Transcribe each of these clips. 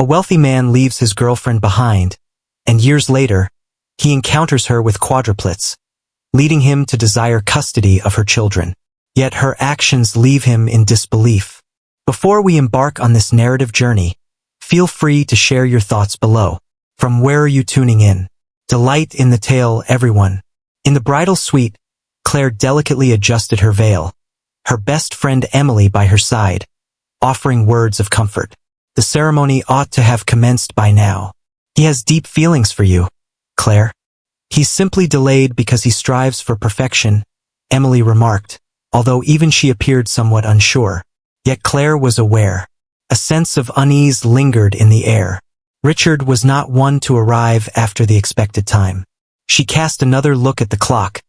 A wealthy man leaves his girlfriend behind, and years later, he encounters her with quadruplets, leading him to desire custody of her children. Yet her actions leave him in disbelief. Before we embark on this narrative journey, feel free to share your thoughts below. From where are you tuning in? Delight in the tale, everyone. In the bridal suite, Claire delicately adjusted her veil, her best friend Emily by her side, offering words of comfort. The ceremony ought to have commenced by now. He has deep feelings for you, Claire. He's simply delayed because he strives for perfection, Emily remarked, although even she appeared somewhat unsure. Yet Claire was aware. A sense of unease lingered in the air. Richard was not one to arrive after the expected time. She cast another look at the clock,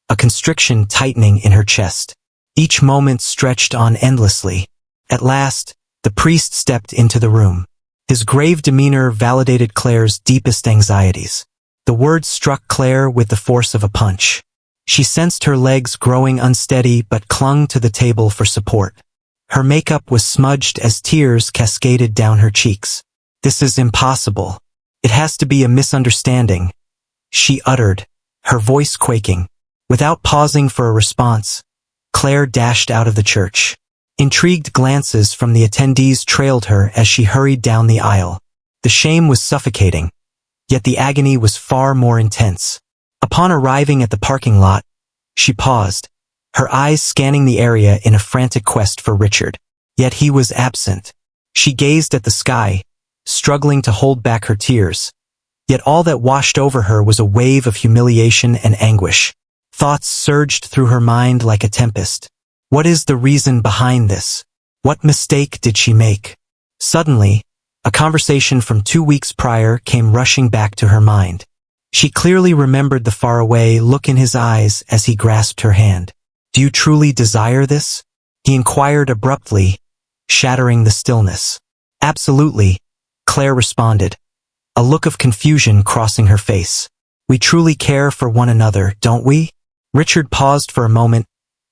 a constriction tightening in her chest. Each moment stretched on endlessly. At last, the priest stepped into the room. His grave demeanor validated Claire's deepest anxieties. The words struck Claire with the force of a punch. She sensed her legs growing unsteady but clung to the table for support. Her makeup was smudged as tears cascaded down her cheeks. "This is impossible. It has to be a misunderstanding," she uttered, her voice quaking. Without pausing for a response, Claire dashed out of the church. Intrigued glances from the attendees trailed her as she hurried down the aisle. The shame was suffocating, yet the agony was far more intense. Upon arriving at the parking lot, she paused, her eyes scanning the area in a frantic quest for Richard. Yet he was absent. She gazed at the sky, struggling to hold back her tears. Yet all that washed over her was a wave of humiliation and anguish. Thoughts surged through her mind like a tempest. What is the reason behind this? What mistake did she make? Suddenly, a conversation from 2 weeks prior came rushing back to her mind. She clearly remembered the faraway look in his eyes as he grasped her hand. "Do you truly desire this?" he inquired abruptly, shattering the stillness. "Absolutely," Claire responded, a look of confusion crossing her face. "We truly care for one another, don't we?" Richard paused for a moment,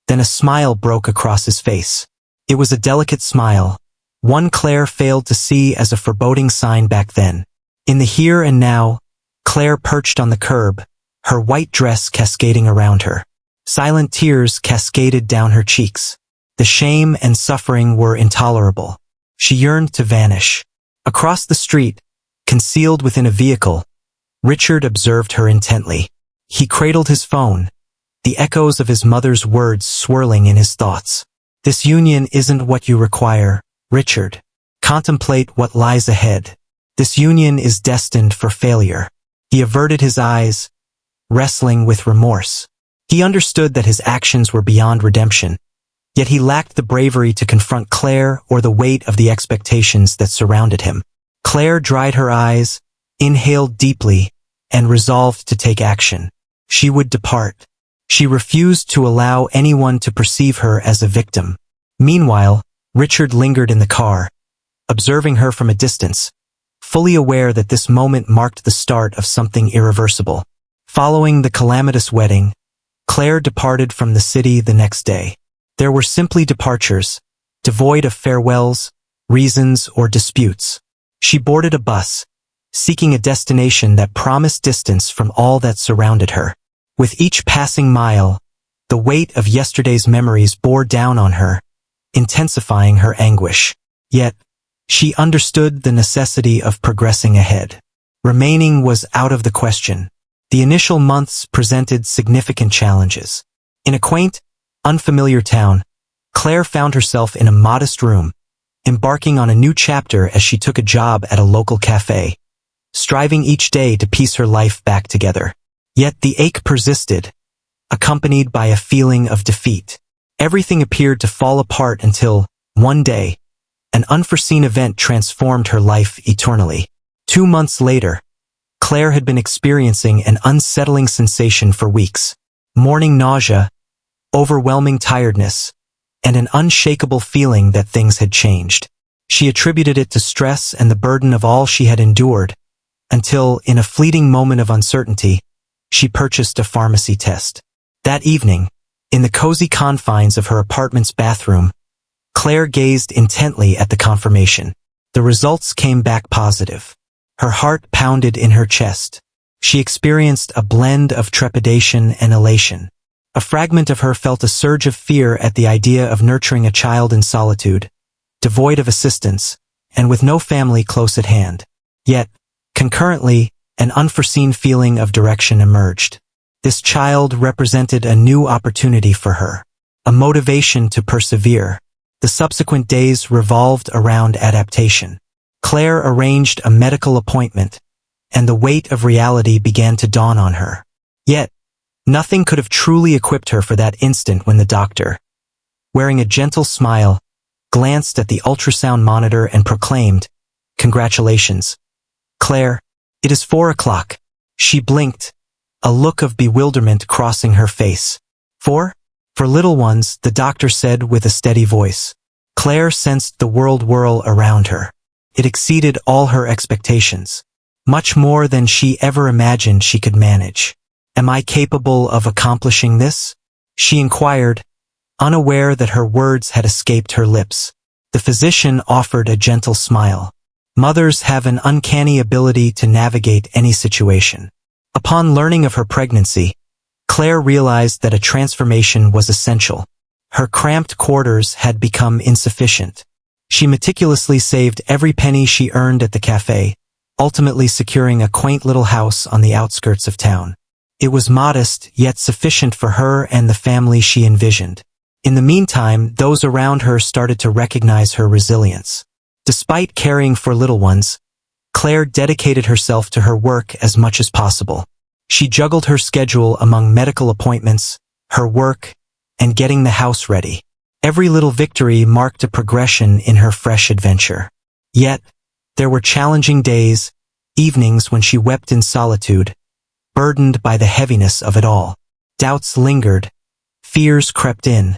then a smile broke across his face. It was a delicate smile, one Claire failed to see as a foreboding sign back then. In the here and now, Claire perched on the curb, her white dress cascading around her. Silent tears cascaded down her cheeks. The shame and suffering were intolerable. She yearned to vanish. Across the street, concealed within a vehicle, Richard observed her intently. He cradled his phone, the echoes of his mother's words swirling in his thoughts. "This union isn't what you require, Richard. Contemplate what lies ahead. This union is destined for failure." He averted his eyes, wrestling with remorse. He understood that his actions were beyond redemption, yet he lacked the bravery to confront Claire or the weight of the expectations that surrounded him. Claire dried her eyes, inhaled deeply, and resolved to take action. She would depart. She refused to allow anyone to perceive her as a victim. Meanwhile, Richard lingered in the car, observing her from a distance, fully aware that this moment marked the start of something irreversible. Following the calamitous wedding, Claire departed from the city the next day. There were simply departures, devoid of farewells, reasons, or disputes. She boarded a bus, seeking a destination that promised distance from all that surrounded her. With each passing mile, the weight of yesterday's memories bore down on her, intensifying her anguish. Yet, she understood the necessity of progressing ahead. Remaining was out of the question. The initial months presented significant challenges. In a quaint, unfamiliar town, Claire found herself in a modest room, embarking on a new chapter as she took a job at a local cafe, striving each day to piece her life back together. Yet the ache persisted, accompanied by a feeling of defeat. Everything appeared to fall apart until, one day, an unforeseen event transformed her life eternally. 2 months later, Claire had been experiencing an unsettling sensation for weeks. Morning nausea, overwhelming tiredness, and an unshakable feeling that things had changed. She attributed it to stress and the burden of all she had endured, until, in a fleeting moment of uncertainty, she purchased a pharmacy test. That evening, in the cozy confines of her apartment's bathroom, Claire gazed intently at the confirmation. The results came back positive. Her heart pounded in her chest. She experienced a blend of trepidation and elation. A fragment of her felt a surge of fear at the idea of nurturing a child in solitude, devoid of assistance, and with no family close at hand. Yet, concurrently, an unforeseen feeling of direction emerged. This child represented a new opportunity for her, a motivation to persevere. The subsequent days revolved around adaptation. Claire arranged a medical appointment, and the weight of reality began to dawn on her. Yet, nothing could have truly equipped her for that instant when the doctor, wearing a gentle smile, glanced at the ultrasound monitor and proclaimed, "Congratulations, Claire, it is 4 o'clock." She blinked, a look of bewilderment crossing her face. "4? For little ones," the doctor said with a steady voice. Claire sensed the world whirl around her. It exceeded all her expectations. Much more than she ever imagined she could manage. "Am I capable of accomplishing this?" she inquired, unaware that her words had escaped her lips. The physician offered a gentle smile. Mothers have an uncanny ability to navigate any situation. Upon learning of her pregnancy, Claire realized that a transformation was essential. Her cramped quarters had become insufficient. She meticulously saved every penny she earned at the cafe, ultimately securing a quaint little house on the outskirts of town. It was modest, yet sufficient for her and the family she envisioned. In the meantime, those around her started to recognize her resilience. Despite caring for little ones, Claire dedicated herself to her work as much as possible. She juggled her schedule among medical appointments, her work, and getting the house ready. Every little victory marked a progression in her fresh adventure. Yet, there were challenging days, evenings when she wept in solitude, burdened by the heaviness of it all. Doubts lingered, fears crept in,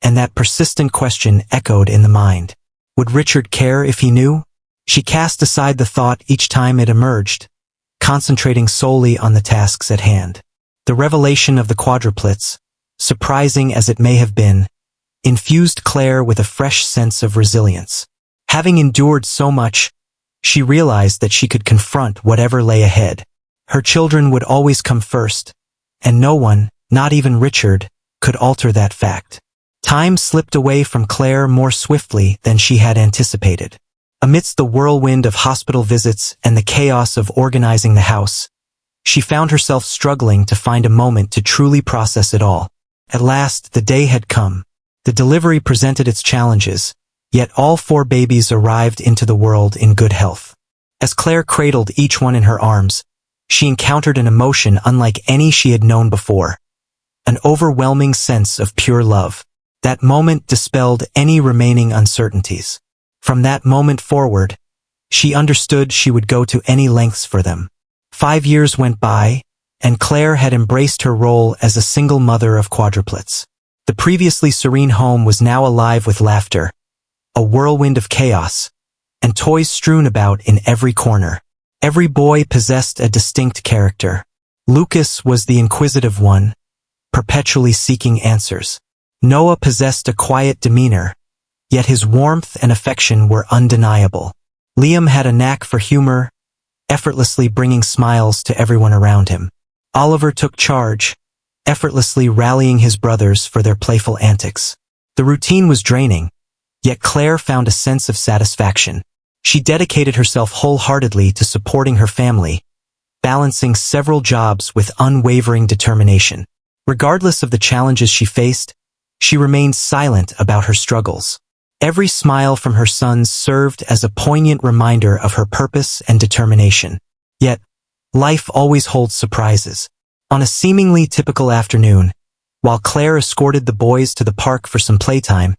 and that persistent question echoed in the mind. Would Richard care if he knew? She cast aside the thought each time it emerged, concentrating solely on the tasks at hand. The revelation of the quadruplets, surprising as it may have been, infused Claire with a fresh sense of resilience. Having endured so much, she realized that she could confront whatever lay ahead. Her children would always come first, and no one, not even Richard, could alter that fact. Time slipped away from Claire more swiftly than she had anticipated. Amidst the whirlwind of hospital visits and the chaos of organizing the house, she found herself struggling to find a moment to truly process it all. At last, the day had come. The delivery presented its challenges, yet all 4 babies arrived into the world in good health. As Claire cradled each one in her arms, she encountered an emotion unlike any she had known before. An overwhelming sense of pure love. That moment dispelled any remaining uncertainties. From that moment forward, she understood she would go to any lengths for them. 5 years went by, and Claire had embraced her role as a single mother of quadruplets. The previously serene home was now alive with laughter, a whirlwind of chaos, and toys strewn about in every corner. Every boy possessed a distinct character. Lucas was the inquisitive one, perpetually seeking answers. Noah possessed a quiet demeanor, yet his warmth and affection were undeniable. Liam had a knack for humor, effortlessly bringing smiles to everyone around him. Oliver took charge, effortlessly rallying his brothers for their playful antics. The routine was draining, yet Claire found a sense of satisfaction. She dedicated herself wholeheartedly to supporting her family, balancing several jobs with unwavering determination. Regardless of the challenges she faced, she remained silent about her struggles. Every smile from her sons served as a poignant reminder of her purpose and determination. Yet, life always holds surprises. On a seemingly typical afternoon, while Claire escorted the boys to the park for some playtime,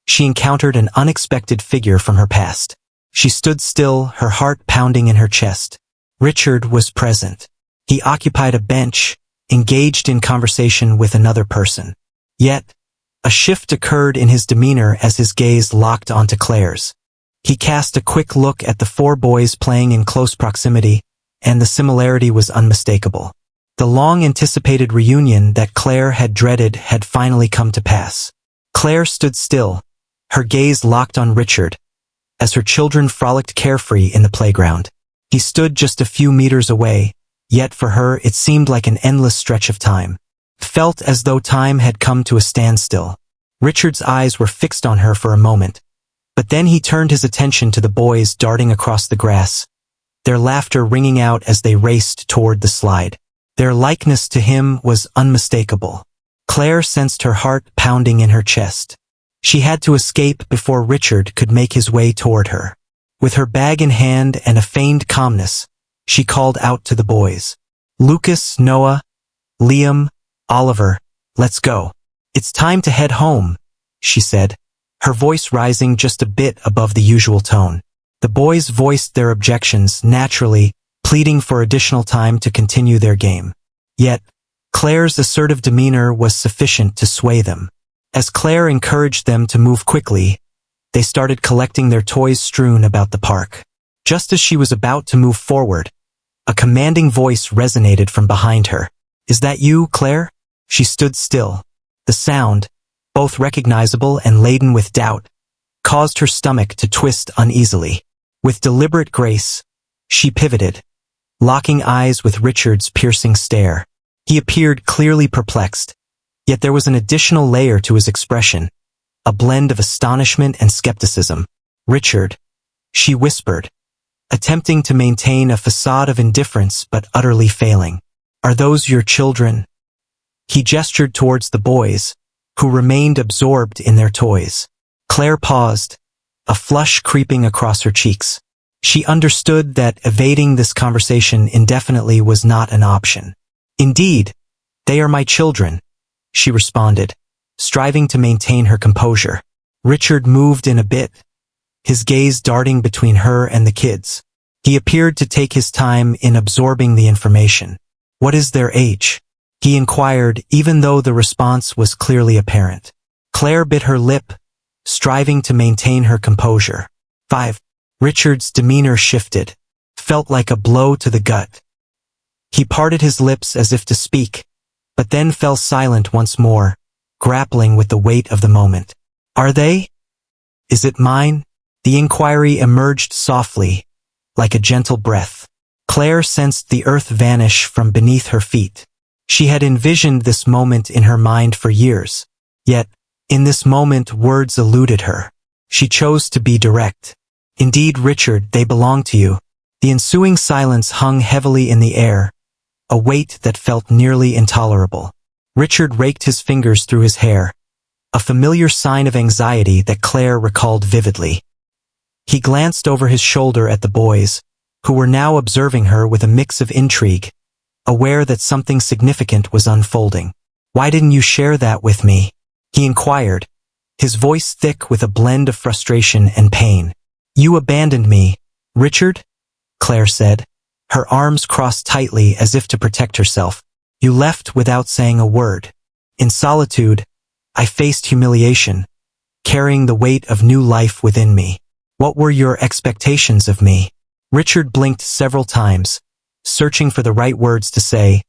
she encountered an unexpected figure from her past. She stood still, her heart pounding in her chest. Richard was present. He occupied a bench, engaged in conversation with another person. Yet, a shift occurred in his demeanor as his gaze locked onto Claire's. He cast a quick look at the 4 boys playing in close proximity, and the similarity was unmistakable. The long-anticipated reunion that Claire had dreaded had finally come to pass. Claire stood still, her gaze locked on Richard, as her children frolicked carefree in the playground. He stood just a few meters away, yet for her it seemed like an endless stretch of time. Felt as though time had come to a standstill. Richard's eyes were fixed on her for a moment, but then he turned his attention to the boys darting across the grass, their laughter ringing out as they raced toward the slide. Their likeness to him was unmistakable. Claire sensed her heart pounding in her chest. She had to escape before Richard could make his way toward her. With her bag in hand and a feigned calmness, she called out to the boys. "Lucas, Noah, Liam, Oliver, let's go. It's time to head home," she said, her voice rising just a bit above the usual tone. The boys voiced their objections naturally, pleading for additional time to continue their game. Yet, Claire's assertive demeanor was sufficient to sway them. As Claire encouraged them to move quickly, they started collecting their toys strewn about the park. Just as she was about to move forward, a commanding voice resonated from behind her. "Is that you, Claire?" She stood still. The sound, both recognizable and laden with doubt, caused her stomach to twist uneasily. With deliberate grace, she pivoted, locking eyes with Richard's piercing stare. He appeared clearly perplexed, yet there was an additional layer to his expression, a blend of astonishment and skepticism. "Richard," she whispered, attempting to maintain a facade of indifference but utterly failing. "Are those your children?" He gestured towards the boys, who remained absorbed in their toys. Claire paused, a flush creeping across her cheeks. She understood that evading this conversation indefinitely was not an option. "Indeed, they are my children," she responded, striving to maintain her composure. Richard moved in a bit, his gaze darting between her and the kids. He appeared to take his time in absorbing the information. "What is their age?" he inquired, even though the response was clearly apparent. Claire bit her lip, striving to maintain her composure. 5. Richard's demeanor shifted, felt like a blow to the gut. He parted his lips as if to speak, but then fell silent once more, grappling with the weight of the moment. "Are they? Is it mine?" The inquiry emerged softly, like a gentle breath. Claire sensed the earth vanish from beneath her feet. She had envisioned this moment in her mind for years, yet, in this moment words eluded her. She chose to be direct. "Indeed, Richard, they belong to you." The ensuing silence hung heavily in the air, a weight that felt nearly intolerable. Richard raked his fingers through his hair, a familiar sign of anxiety that Claire recalled vividly. He glanced over his shoulder at the boys, who were now observing her with a mix of intrigue, aware that something significant was unfolding. "Why didn't you share that with me?" he inquired, his voice thick with a blend of frustration and pain. "You abandoned me, Richard?" Claire said, her arms crossed tightly as if to protect herself. "You left without saying a word." In solitude, I faced humiliation, carrying the weight of new life within me. "What were your expectations of me?" Richard blinked several times, searching for the right words to say,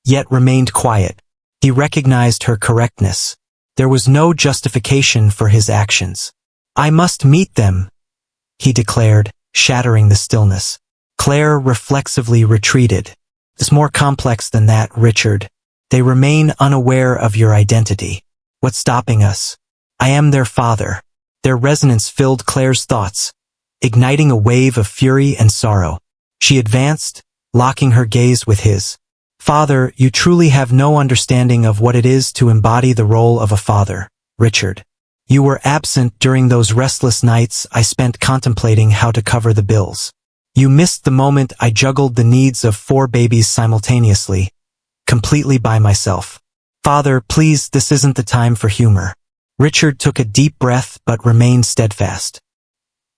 yet remained quiet. He recognized her correctness. There was no justification for his actions. "I must meet them," he declared, shattering the stillness. Claire reflexively retreated. "It's more complex than that, Richard. They remain unaware of your identity. What's stopping us? I am their father." Their resonance filled Claire's thoughts, igniting a wave of fury and sorrow. She advanced, locking her gaze with his. "Father, you truly have no understanding of what it is to embody the role of a father, Richard. You were absent during those restless nights I spent contemplating how to cover the bills. You missed the moment I juggled the needs of 4 babies simultaneously, completely by myself. Father, please, this isn't the time for humor." Richard took a deep breath but remained steadfast.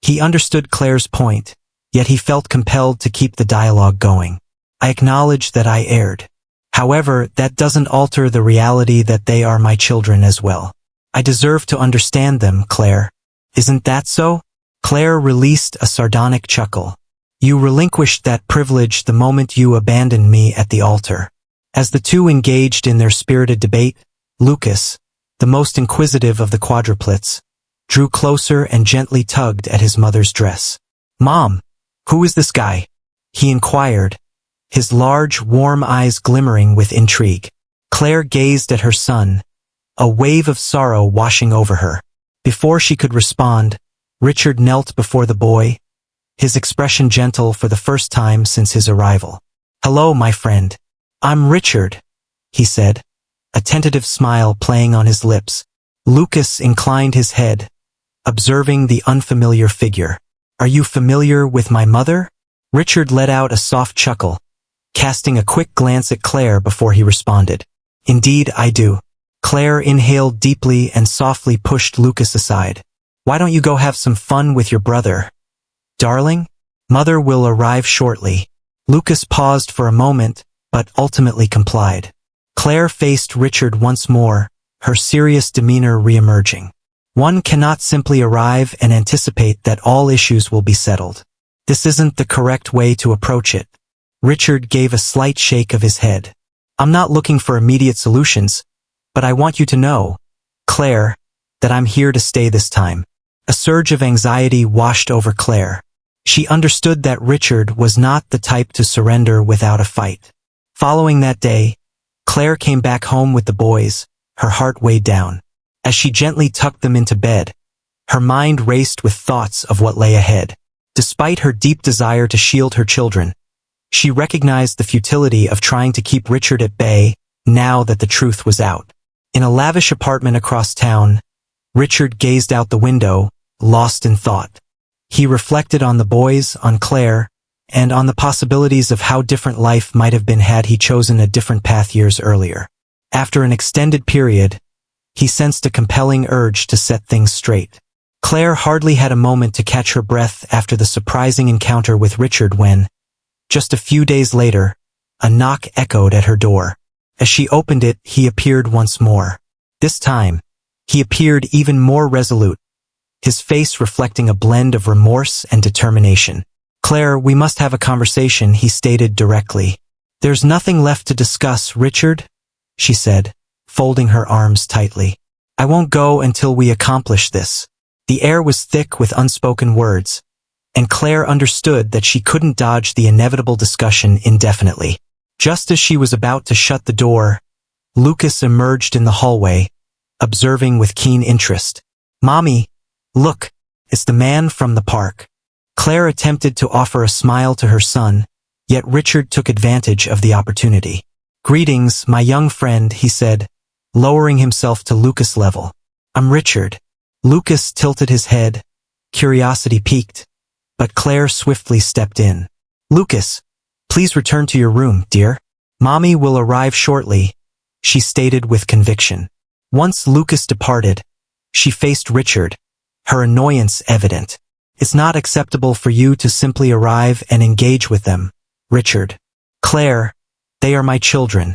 He understood Claire's point, yet he felt compelled to keep the dialogue going. "I acknowledge that I erred. However, that doesn't alter the reality that they are my children as well. I deserve to understand them, Claire. Isn't that so?" Claire released a sardonic chuckle. "You relinquished that privilege the moment you abandoned me at the altar." As the two engaged in their spirited debate, Lucas, the most inquisitive of the quadruplets, drew closer and gently tugged at his mother's dress. "Mom, who is this guy?" he inquired, his large, warm eyes glimmering with intrigue. Claire gazed at her son, a wave of sorrow washing over her. Before she could respond, Richard knelt before the boy, his expression gentle for the first time since his arrival. "Hello, my friend. I'm Richard," he said, a tentative smile playing on his lips. Lucas inclined his head, observing the unfamiliar figure. "Are you familiar with my mother?" Richard let out a soft chuckle, casting a quick glance at Claire before he responded. "Indeed, I do." Claire inhaled deeply and softly pushed Lucas aside. "Why don't you go have some fun with your brother, darling? Mother will arrive shortly." Lucas paused for a moment, but ultimately complied. Claire faced Richard once more, her serious demeanor re-emerging. "One cannot simply arrive and anticipate that all issues will be settled. This isn't the correct way to approach it." Richard gave a slight shake of his head. "I'm not looking for immediate solutions, but I want you to know, Claire, that I'm here to stay this time." A surge of anxiety washed over Claire. She understood that Richard was not the type to surrender without a fight. Following that day, Claire came back home with the boys, her heart weighed down. As she gently tucked them into bed, her mind raced with thoughts of what lay ahead. Despite her deep desire to shield her children, she recognized the futility of trying to keep Richard at bay now that the truth was out. In a lavish apartment across town, Richard gazed out the window, lost in thought. He reflected on the boys, on Claire, and on the possibilities of how different life might have been had he chosen a different path years earlier. After an extended period, he sensed a compelling urge to set things straight. Claire hardly had a moment to catch her breath after the surprising encounter with Richard when, just a few days later, a knock echoed at her door. As she opened it, he appeared once more. This time, he appeared even more resolute, his face reflecting a blend of remorse and determination. "Claire, we must have a conversation," he stated directly. "There's nothing left to discuss, Richard," she said, folding her arms tightly. "I won't go until we accomplish this." The air was thick with unspoken words, and Claire understood that she couldn't dodge the inevitable discussion indefinitely. Just as she was about to shut the door, Lucas emerged in the hallway, observing with keen interest. "Mommy, look, it's the man from the park." Claire attempted to offer a smile to her son, yet Richard took advantage of the opportunity. "Greetings, my young friend," he said, lowering himself to Lucas' level. "I'm Richard." Lucas tilted his head, curiosity piqued, but Claire swiftly stepped in. "Lucas, please return to your room, dear. Mommy will arrive shortly," she stated with conviction. Once Lucas departed, she faced Richard, her annoyance evident. "It's not acceptable for you to simply arrive and engage with them, Richard. Claire, they are my children.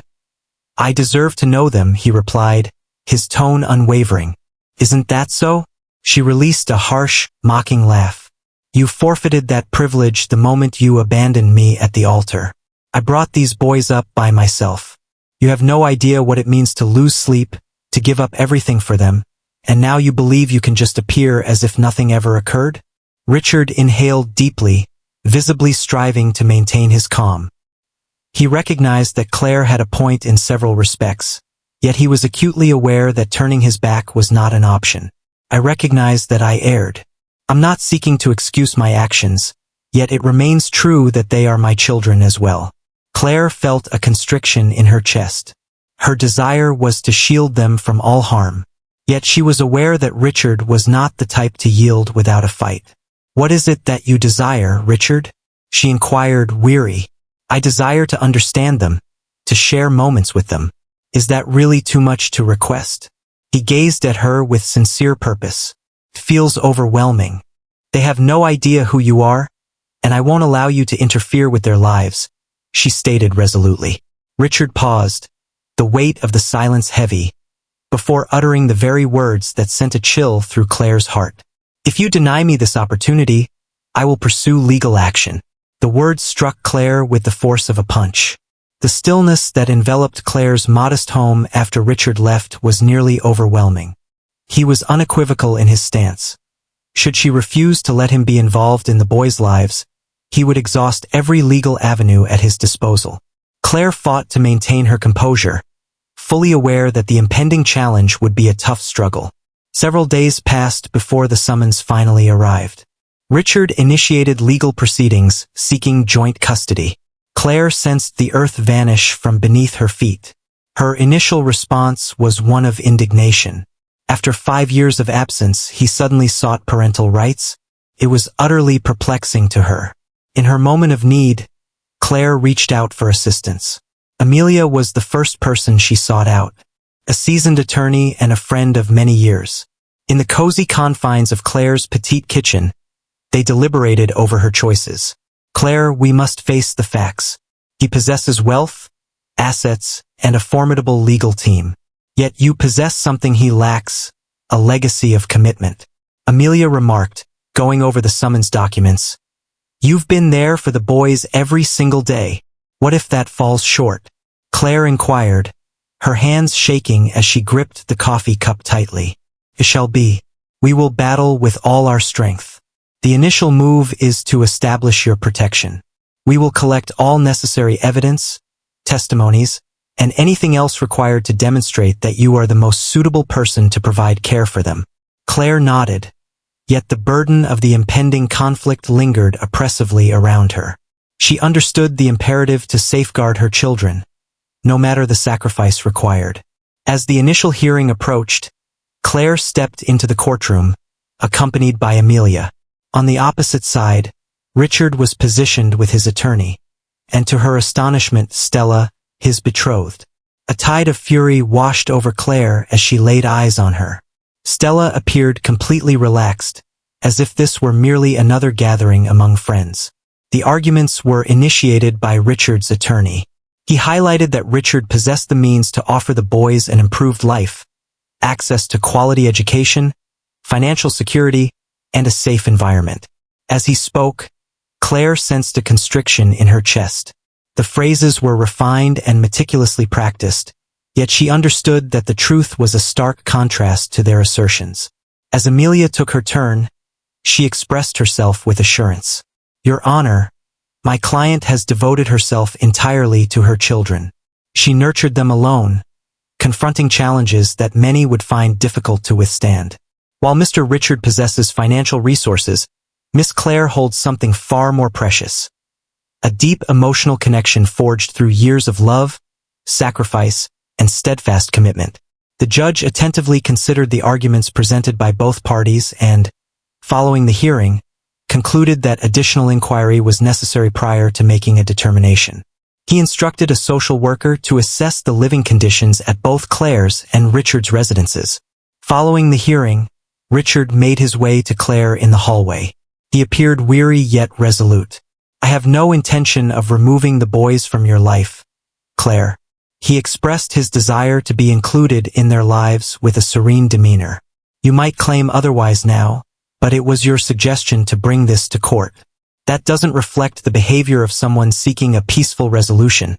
I deserve to know them," he replied, his tone unwavering. "Isn't that so?" She released a harsh, mocking laugh. "You forfeited that privilege the moment you abandoned me at the altar. I brought these boys up by myself. You have no idea what it means to lose sleep, to give up everything for them, and now you believe you can just appear as if nothing ever occurred?" Richard inhaled deeply, visibly striving to maintain his calm. He recognized that Claire had a point in several respects, yet he was acutely aware that turning his back was not an option. "I recognize that I erred. I'm not seeking to excuse my actions, yet it remains true that they are my children as well." Claire felt a constriction in her chest. Her desire was to shield them from all harm, yet she was aware that Richard was not the type to yield without a fight. "What is it that you desire, Richard?" she inquired, weary. "I desire to understand them, to share moments with them. Is that really too much to request?" He gazed at her with sincere purpose. "It feels overwhelming. They have no idea who you are, and I won't allow you to interfere with their lives," she stated resolutely. Richard paused, the weight of the silence heavy, before uttering the very words that sent a chill through Claire's heart. "If you deny me this opportunity, I will pursue legal action." The words struck Claire with the force of a punch. The stillness that enveloped Claire's modest home after Richard left was nearly overwhelming. He was unequivocal in his stance. Should she refuse to let him be involved in the boys' lives, he would exhaust every legal avenue at his disposal. Claire fought to maintain her composure, fully aware that the impending challenge would be a tough struggle. Several days passed before the summons finally arrived. Richard initiated legal proceedings, seeking joint custody. Claire sensed the earth vanish from beneath her feet. Her initial response was one of indignation. After 5 years of absence, he suddenly sought parental rights. It was utterly perplexing to her. In her moment of need, Claire reached out for assistance. Amelia was the first person she sought out, a seasoned attorney and a friend of many years. In the cozy confines of Claire's petite kitchen, they deliberated over her choices. Claire, we must face the facts. He possesses wealth, assets, and a formidable legal team. Yet you possess something he lacks, a legacy of commitment. Amelia remarked, going over the summons documents. You've been there for the boys every single day. What if that falls short? Claire inquired, her hands shaking as she gripped the coffee cup tightly. It shall be. We will battle with all our strength. The initial move is to establish your protection. We will collect all necessary evidence, testimonies, and anything else required to demonstrate that you are the most suitable person to provide care for them. Claire nodded, yet the burden of the impending conflict lingered oppressively around her. She understood the imperative to safeguard her children, no matter the sacrifice required. As the initial hearing approached, Claire stepped into the courtroom, accompanied by Amelia. On the opposite side, Richard was positioned with his attorney, and to her astonishment, Stella, his betrothed. A tide of fury washed over Claire as she laid eyes on her. Stella appeared completely relaxed, as if this were merely another gathering among friends. The arguments were initiated by Richard's attorney. He highlighted that Richard possessed the means to offer the boys an improved life, access to quality education, financial security, and a safe environment. As he spoke, Claire sensed a constriction in her chest. The phrases were refined and meticulously practiced, yet she understood that the truth was a stark contrast to their assertions. As Amelia took her turn, she expressed herself with assurance. Your Honor, my client has devoted herself entirely to her children. She nurtured them alone, confronting challenges that many would find difficult to withstand. While Mr. Richard possesses financial resources, Miss Claire holds something far more precious. A deep emotional connection forged through years of love, sacrifice, and steadfast commitment. The judge attentively considered the arguments presented by both parties and, following the hearing, concluded that additional inquiry was necessary prior to making a determination. He instructed a social worker to assess the living conditions at both Claire's and Richard's residences. Following the hearing, Richard made his way to Claire in the hallway. He appeared weary yet resolute. I have no intention of removing the boys from your life, Claire. He expressed his desire to be included in their lives with a serene demeanor. You might claim otherwise now, but it was your suggestion to bring this to court. That doesn't reflect the behavior of someone seeking a peaceful resolution.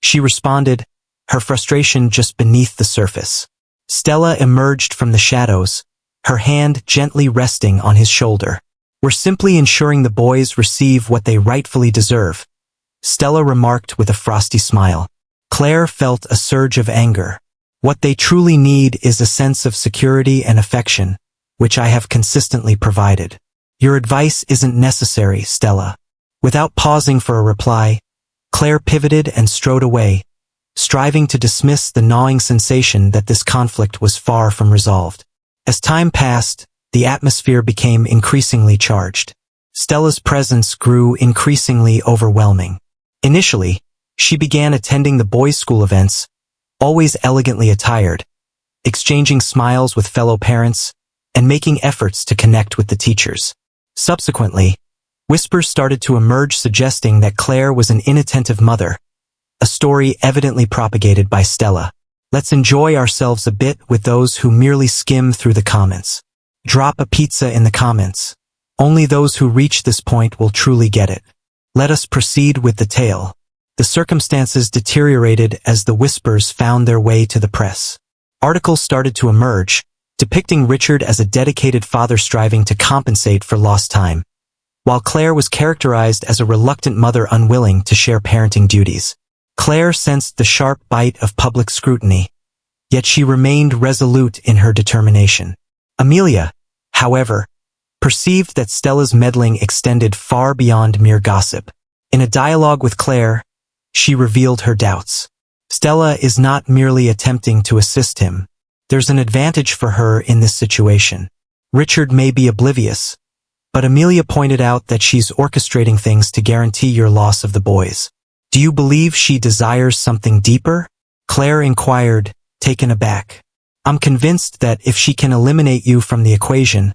She responded, her frustration just beneath the surface. Stella emerged from the shadows, her hand gently resting on his shoulder. We're simply ensuring the boys receive what they rightfully deserve, Stella remarked with a frosty smile. Claire felt a surge of anger. What they truly need is a sense of security and affection, which I have consistently provided. Your advice isn't necessary, Stella. Without pausing for a reply, Claire pivoted and strode away, striving to dismiss the gnawing sensation that this conflict was far from resolved. As time passed, the atmosphere became increasingly charged. Stella's presence grew increasingly overwhelming. Initially, she began attending the boys' school events, always elegantly attired, exchanging smiles with fellow parents, and making efforts to connect with the teachers. Subsequently, whispers started to emerge suggesting that Claire was an inattentive mother, a story evidently propagated by Stella. Let's enjoy ourselves a bit with those who merely skim through the comments. Drop a pizza in the comments. Only those who reach this point will truly get it. Let us proceed with the tale. The circumstances deteriorated as the whispers found their way to the press. Articles started to emerge, depicting Richard as a dedicated father striving to compensate for lost time, while Claire was characterized as a reluctant mother unwilling to share parenting duties. Claire sensed the sharp bite of public scrutiny, yet she remained resolute in her determination. Amelia, however, perceived that Stella's meddling extended far beyond mere gossip. In a dialogue with Claire, she revealed her doubts. Stella is not merely attempting to assist him. There's an advantage for her in this situation. Richard may be oblivious, but Amelia pointed out that she's orchestrating things to guarantee your loss of the boys. Do you believe she desires something deeper? Claire inquired, taken aback. I'm convinced that if she can eliminate you from the equation,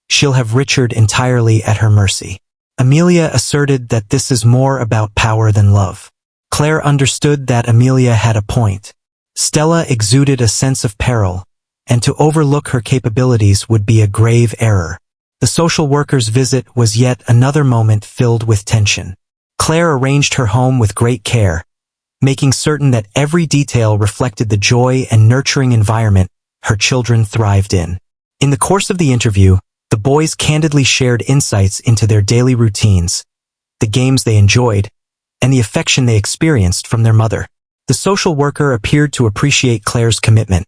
she'll have Richard entirely at her mercy. Amelia asserted that this is more about power than love. Claire understood that Amelia had a point. Stella exuded a sense of peril, and to overlook her capabilities would be a grave error. The social worker's visit was yet another moment filled with tension. Claire arranged her home with great care, making certain that every detail reflected the joy and nurturing environment her children thrived in. In the course of the interview, the boys candidly shared insights into their daily routines, the games they enjoyed, and the affection they experienced from their mother. The social worker appeared to appreciate Claire's commitment,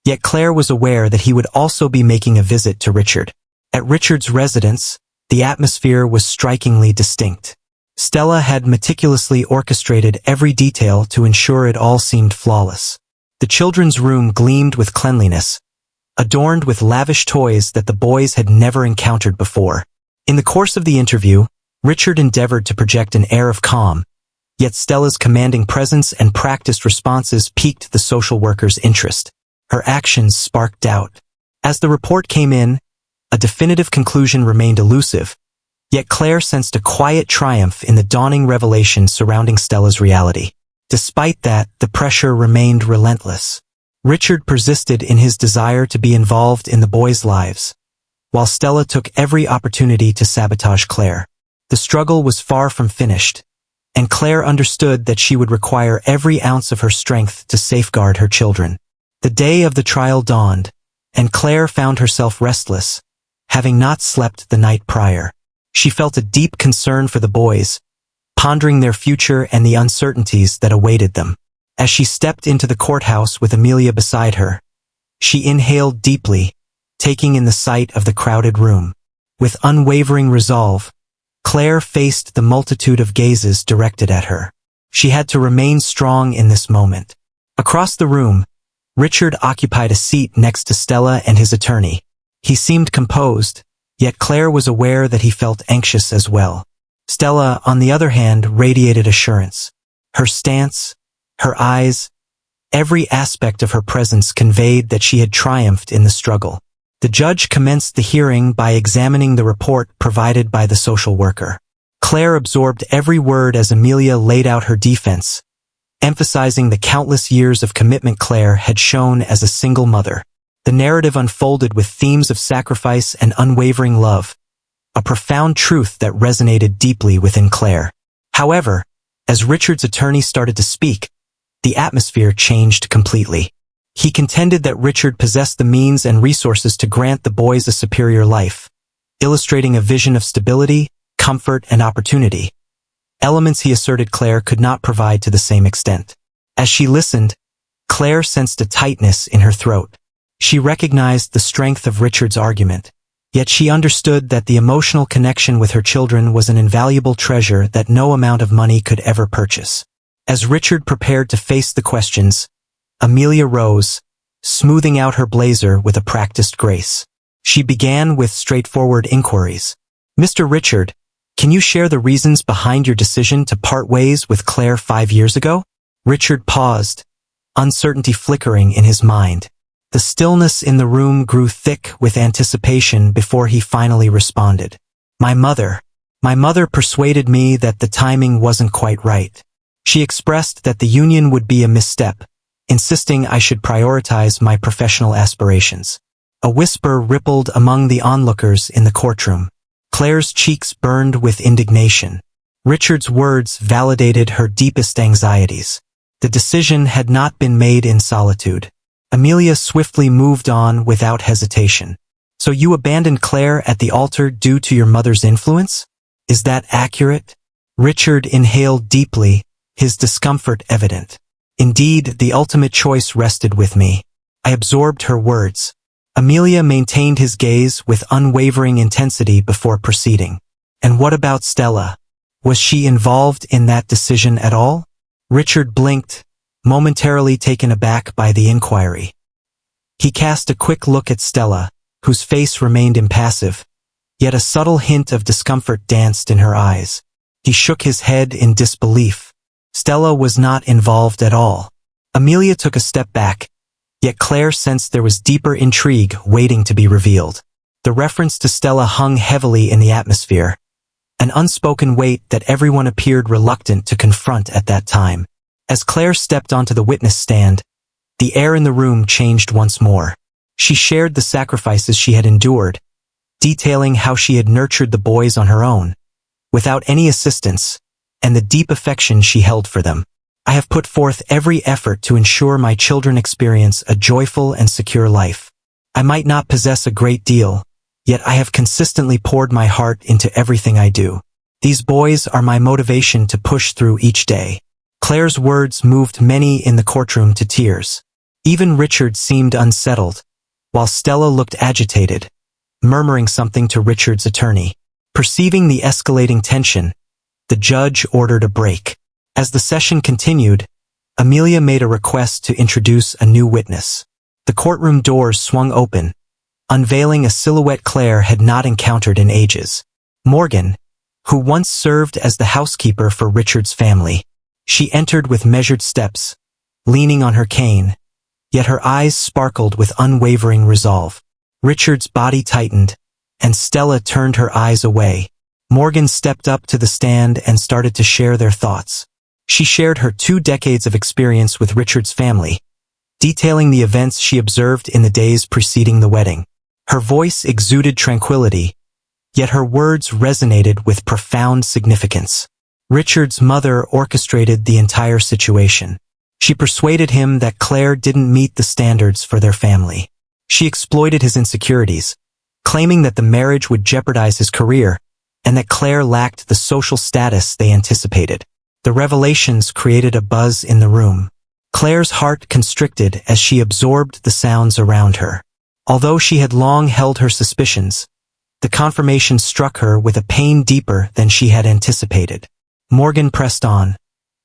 yet Claire was aware that he would also be making a visit to Richard. At Richard's residence, the atmosphere was strikingly distinct. Stella had meticulously orchestrated every detail to ensure it all seemed flawless. The children's room gleamed with cleanliness, adorned with lavish toys that the boys had never encountered before. In the course of the interview, Richard endeavored to project an air of calm, yet Stella's commanding presence and practiced responses piqued the social worker's interest. Her actions sparked doubt. As the report came in, a definitive conclusion remained elusive, yet Claire sensed a quiet triumph in the dawning revelation surrounding Stella's reality. Despite that, the pressure remained relentless. Richard persisted in his desire to be involved in the boys' lives, while Stella took every opportunity to sabotage Claire. The struggle was far from finished, and Claire understood that she would require every ounce of her strength to safeguard her children. The day of the trial dawned, and Claire found herself restless, having not slept the night prior. She felt a deep concern for the boys, pondering their future and the uncertainties that awaited them. As she stepped into the courthouse with Amelia beside her, she inhaled deeply, taking in the sight of the crowded room. With unwavering resolve, Claire faced the multitude of gazes directed at her. She had to remain strong in this moment. Across the room, Richard occupied a seat next to Stella and his attorney. He seemed composed, yet Claire was aware that he felt anxious as well. Stella, on the other hand, radiated assurance. Her stance, her eyes, every aspect of her presence conveyed that she had triumphed in the struggle. The judge commenced the hearing by examining the report provided by the social worker. Claire absorbed every word as Amelia laid out her defense, emphasizing the countless years of commitment Claire had shown as a single mother. The narrative unfolded with themes of sacrifice and unwavering love, a profound truth that resonated deeply within Claire. However, as Richard's attorney started to speak, the atmosphere changed completely. He contended that Richard possessed the means and resources to grant the boys a superior life, illustrating a vision of stability, comfort, and opportunity. Elements he asserted Claire could not provide to the same extent. As she listened, Claire sensed a tightness in her throat. She recognized the strength of Richard's argument, yet she understood that the emotional connection with her children was an invaluable treasure that no amount of money could ever purchase. As Richard prepared to face the questions, Amelia rose, smoothing out her blazer with a practiced grace. She began with straightforward inquiries. Mr. Richard, can you share the reasons behind your decision to part ways with Claire 5 years ago? Richard paused, uncertainty flickering in his mind. The stillness in the room grew thick with anticipation before he finally responded. My mother persuaded me that the timing wasn't quite right. She expressed that the union would be a misstep, insisting I should prioritize my professional aspirations. A whisper rippled among the onlookers in the courtroom. Claire's cheeks burned with indignation. Richard's words validated her deepest anxieties. The decision had not been made in solitude. Amelia swiftly moved on without hesitation. So you abandoned Claire at the altar due to your mother's influence? Is that accurate? Richard inhaled deeply, his discomfort evident. Indeed, the ultimate choice rested with me. I absorbed her words. Amelia maintained his gaze with unwavering intensity before proceeding. And what about Stella? Was she involved in that decision at all? Richard blinked, momentarily taken aback by the inquiry. He cast a quick look at Stella, whose face remained impassive, yet a subtle hint of discomfort danced in her eyes. He shook his head in disbelief. Stella was not involved at all. Amelia took a step back, yet Claire sensed there was deeper intrigue waiting to be revealed. The reference to Stella hung heavily in the atmosphere, an unspoken weight that everyone appeared reluctant to confront at that time. As Claire stepped onto the witness stand, the air in the room changed once more. She shared the sacrifices she had endured, detailing how she had nurtured the boys on her own, without any assistance, and the deep affection she held for them. I have put forth every effort to ensure my children experience a joyful and secure life. I might not possess a great deal, yet I have consistently poured my heart into everything I do. These boys are my motivation to push through each day. Claire's words moved many in the courtroom to tears. Even Richard seemed unsettled, while Stella looked agitated, murmuring something to Richard's attorney. Perceiving the escalating tension, the judge ordered a break. As the session continued, Amelia made a request to introduce a new witness. The courtroom doors swung open, unveiling a silhouette Claire had not encountered in ages. Morgan, who once served as the housekeeper for Richard's family. She entered with measured steps, leaning on her cane, yet her eyes sparkled with unwavering resolve. Richard's body tightened, and Stella turned her eyes away. Morgan stepped up to the stand and started to share their thoughts. She shared her 2 decades of experience with Richard's family, detailing the events she observed in the days preceding the wedding. Her voice exuded tranquility, yet her words resonated with profound significance. Richard's mother orchestrated the entire situation. She persuaded him that Claire didn't meet the standards for their family. She exploited his insecurities, claiming that the marriage would jeopardize his career, and that Claire lacked the social status they anticipated. The revelations created a buzz in the room. Claire's heart constricted as she absorbed the sounds around her. Although she had long held her suspicions, the confirmation struck her with a pain deeper than she had anticipated. Morgan pressed on,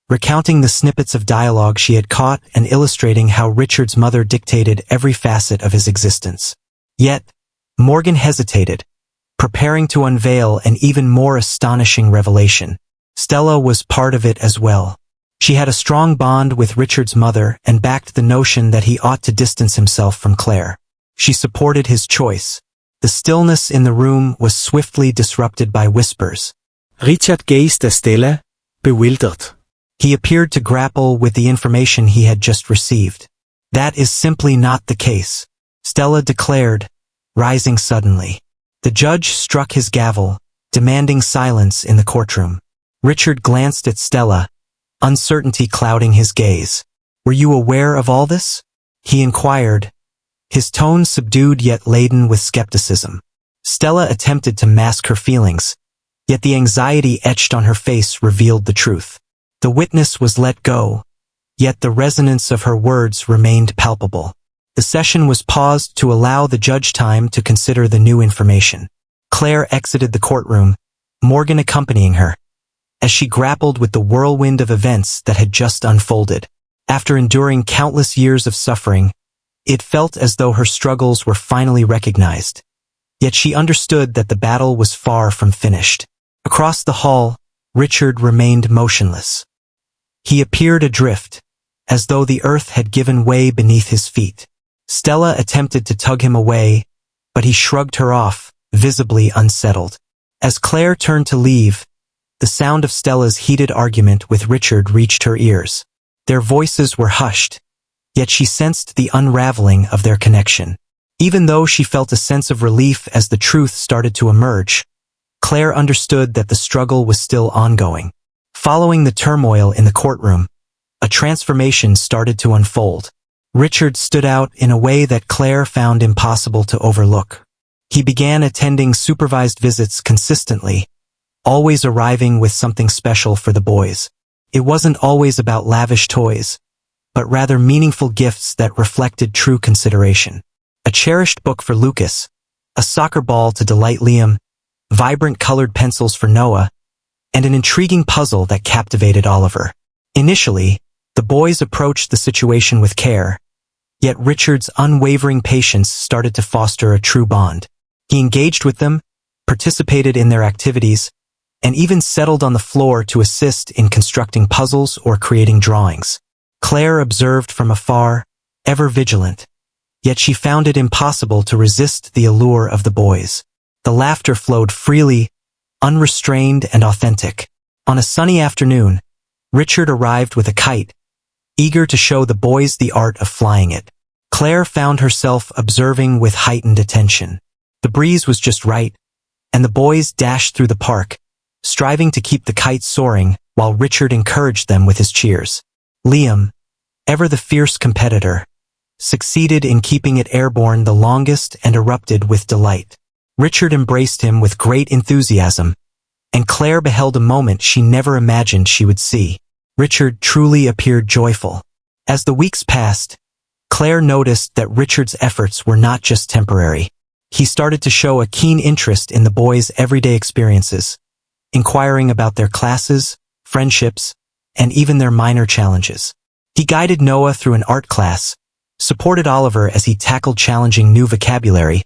recounting the snippets of dialogue she had caught and illustrating how Richard's mother dictated every facet of his existence. Yet, Morgan hesitated, preparing to unveil an even more astonishing revelation. Stella was part of it as well. She had a strong bond with Richard's mother and backed the notion that he ought to distance himself from Claire. She supported his choice. The stillness in the room was swiftly disrupted by whispers. Richard gazed at Stella, bewildered. He appeared to grapple with the information he had just received. That is simply not the case, Stella declared, rising suddenly. The judge struck his gavel, demanding silence in the courtroom. Richard glanced at Stella, uncertainty clouding his gaze. Were you aware of all this? He inquired, his tone subdued yet laden with skepticism. Stella attempted to mask her feelings, yet the anxiety etched on her face revealed the truth. The witness was let go, yet the resonance of her words remained palpable. The session was paused to allow the judge time to consider the new information. Claire exited the courtroom, Morgan accompanying her, as she grappled with the whirlwind of events that had just unfolded. After enduring countless years of suffering, it felt as though her struggles were finally recognized. Yet she understood that the battle was far from finished. Across the hall, Richard remained motionless. He appeared adrift, as though the earth had given way beneath his feet. Stella attempted to tug him away, but he shrugged her off, visibly unsettled. As Claire turned to leave, the sound of Stella's heated argument with Richard reached her ears. Their voices were hushed, yet she sensed the unraveling of their connection. Even though she felt a sense of relief as the truth started to emerge, Claire understood that the struggle was still ongoing. Following the turmoil in the courtroom, a transformation started to unfold. Richard stood out in a way that Claire found impossible to overlook. He began attending supervised visits consistently, always arriving with something special for the boys. It wasn't always about lavish toys, but rather meaningful gifts that reflected true consideration. A cherished book for Lucas, a soccer ball to delight Liam, vibrant colored pencils for Noah, and an intriguing puzzle that captivated Oliver. Initially, the boys approached the situation with care, yet Richard's unwavering patience started to foster a true bond. He engaged with them, participated in their activities, and even settled on the floor to assist in constructing puzzles or creating drawings. Claire observed from afar, ever vigilant, yet she found it impossible to resist the allure of the boys. The laughter flowed freely, unrestrained and authentic. On a sunny afternoon, Richard arrived with a kite, eager to show the boys the art of flying it. Claire found herself observing with heightened attention. The breeze was just right, and the boys dashed through the park, striving to keep the kite soaring while Richard encouraged them with his cheers. Liam, ever the fierce competitor, succeeded in keeping it airborne the longest and erupted with delight. Richard embraced him with great enthusiasm, and Claire beheld a moment she never imagined she would see. Richard truly appeared joyful. As the weeks passed, Claire noticed that Richard's efforts were not just temporary. He started to show a keen interest in the boys' everyday experiences, inquiring about their classes, friendships, and even their minor challenges. He guided Noah through an art class, supported Oliver as he tackled challenging new vocabulary,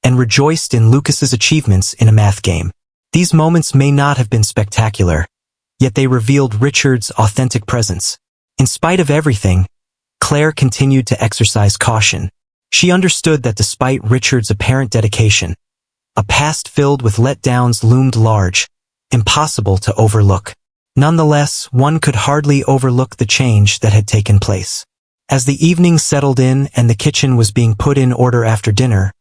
and rejoiced in Lucas's achievements in a math game. These moments may not have been spectacular, yet they revealed Richard's authentic presence. In spite of everything, Claire continued to exercise caution. She understood that despite Richard's apparent dedication, a past filled with letdowns loomed large, impossible to overlook. Nonetheless, one could hardly overlook the change that had taken place. As the evening settled in and the kitchen was being put in order after dinner,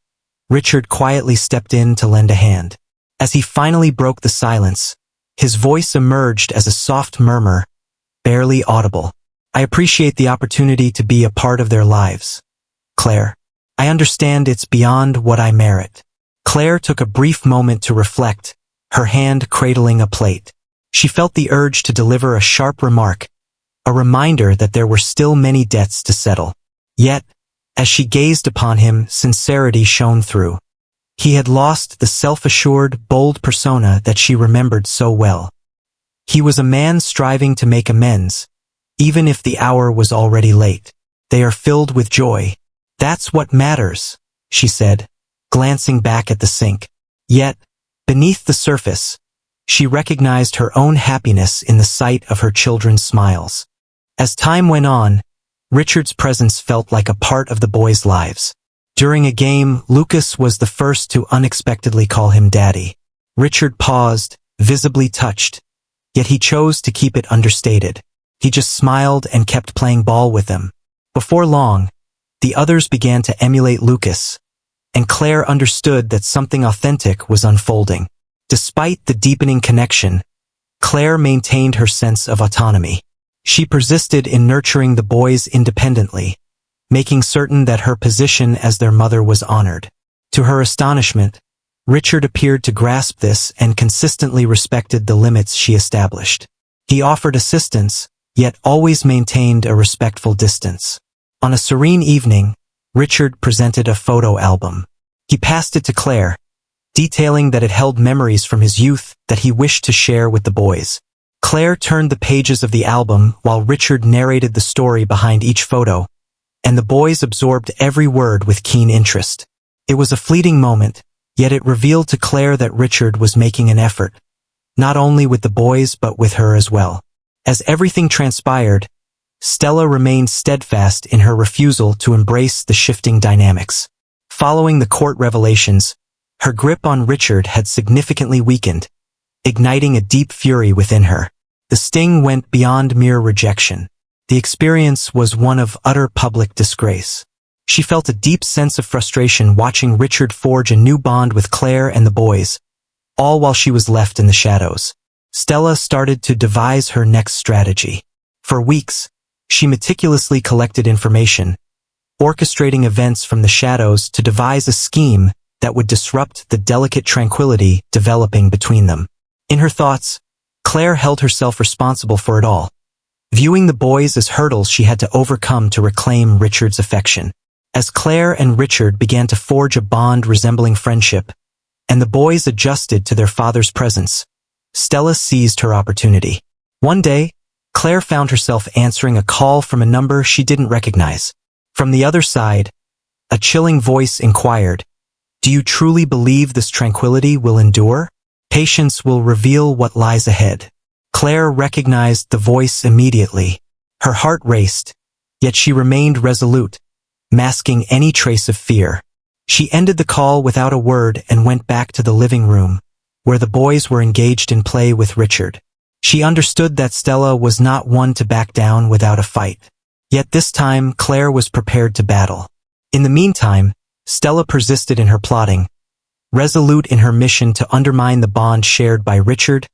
Richard quietly stepped in to lend a hand. As he finally broke the silence, his voice emerged as a soft murmur, barely audible. "I appreciate the opportunity to be a part of their lives, Claire. I understand it's beyond what I merit." Claire took a brief moment to reflect, her hand cradling a plate. She felt the urge to deliver a sharp remark, a reminder that there were still many debts to settle. Yet, as she gazed upon him, sincerity shone through. He had lost the self-assured, bold persona that she remembered so well. He was a man striving to make amends, even if the hour was already late. "They are filled with joy. That's what matters," she said, glancing back at the sink. Yet, beneath the surface, she recognized her own happiness in the sight of her children's smiles. As time went on, Richard's presence felt like a part of the boys' lives. During a game, Lucas was the first to unexpectedly call him Daddy. Richard paused, visibly touched, yet he chose to keep it understated. He just smiled and kept playing ball with them. Before long, the others began to emulate Lucas, and Claire understood that something authentic was unfolding. Despite the deepening connection, Claire maintained her sense of autonomy. She persisted in nurturing the boys independently, making certain that her position as their mother was honored. To her astonishment, Richard appeared to grasp this and consistently respected the limits she established. He offered assistance, yet always maintained a respectful distance. On a serene evening, Richard presented a photo album. He passed it to Claire, detailing that it held memories from his youth that he wished to share with the boys. Claire turned the pages of the album while Richard narrated the story behind each photo, and the boys absorbed every word with keen interest. It was a fleeting moment, yet it revealed to Claire that Richard was making an effort, not only with the boys but with her as well. As everything transpired, Stella remained steadfast in her refusal to embrace the shifting dynamics. Following the court revelations, her grip on Richard had significantly weakened, igniting a deep fury within her. The sting went beyond mere rejection. The experience was one of utter public disgrace. She felt a deep sense of frustration watching Richard forge a new bond with Claire and the boys, all while she was left in the shadows. Stella started to devise her next strategy. For weeks, she meticulously collected information, orchestrating events from the shadows to devise a scheme that would disrupt the delicate tranquility developing between them. In her thoughts, Claire held herself responsible for it all, viewing the boys as hurdles she had to overcome to reclaim Richard's affection. As Claire and Richard began to forge a bond resembling friendship, and the boys adjusted to their father's presence, Stella seized her opportunity. One day, Claire found herself answering a call from a number she didn't recognize. From the other side, a chilling voice inquired, "Do you truly believe this tranquility will endure? Patience will reveal what lies ahead." Claire recognized the voice immediately. Her heart raced, yet she remained resolute, masking any trace of fear. She ended the call without a word and went back to the living room, where the boys were engaged in play with Richard. She understood that Stella was not one to back down without a fight. Yet this time, Claire was prepared to battle. In the meantime, Stella persisted in her plotting, resolute in her mission to undermine the bond shared by Richard,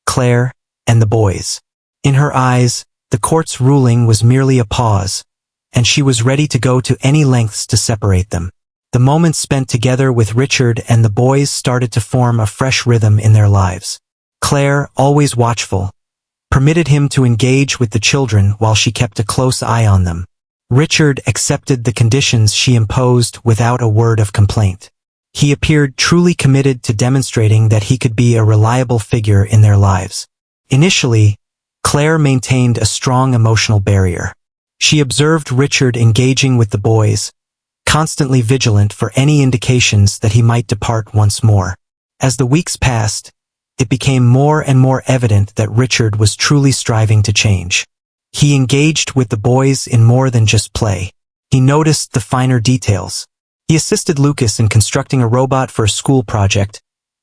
Claire, and the boys. In her eyes, the court's ruling was merely a pause, and she was ready to go to any lengths to separate them. The moments spent together with Richard and the boys started to form a fresh rhythm in their lives. Claire, always watchful, permitted him to engage with the children while she kept a close eye on them. Richard accepted the conditions she imposed without a word of complaint. He appeared truly committed to demonstrating that he could be a reliable figure in their lives. Initially, Claire maintained a strong emotional barrier. She observed Richard engaging with the boys, constantly vigilant for any indications that he might depart once more. As the weeks passed, it became more and more evident that Richard was truly striving to change. He engaged with the boys in more than just play. He noticed the finer details. He assisted Lucas in constructing a robot for a school project,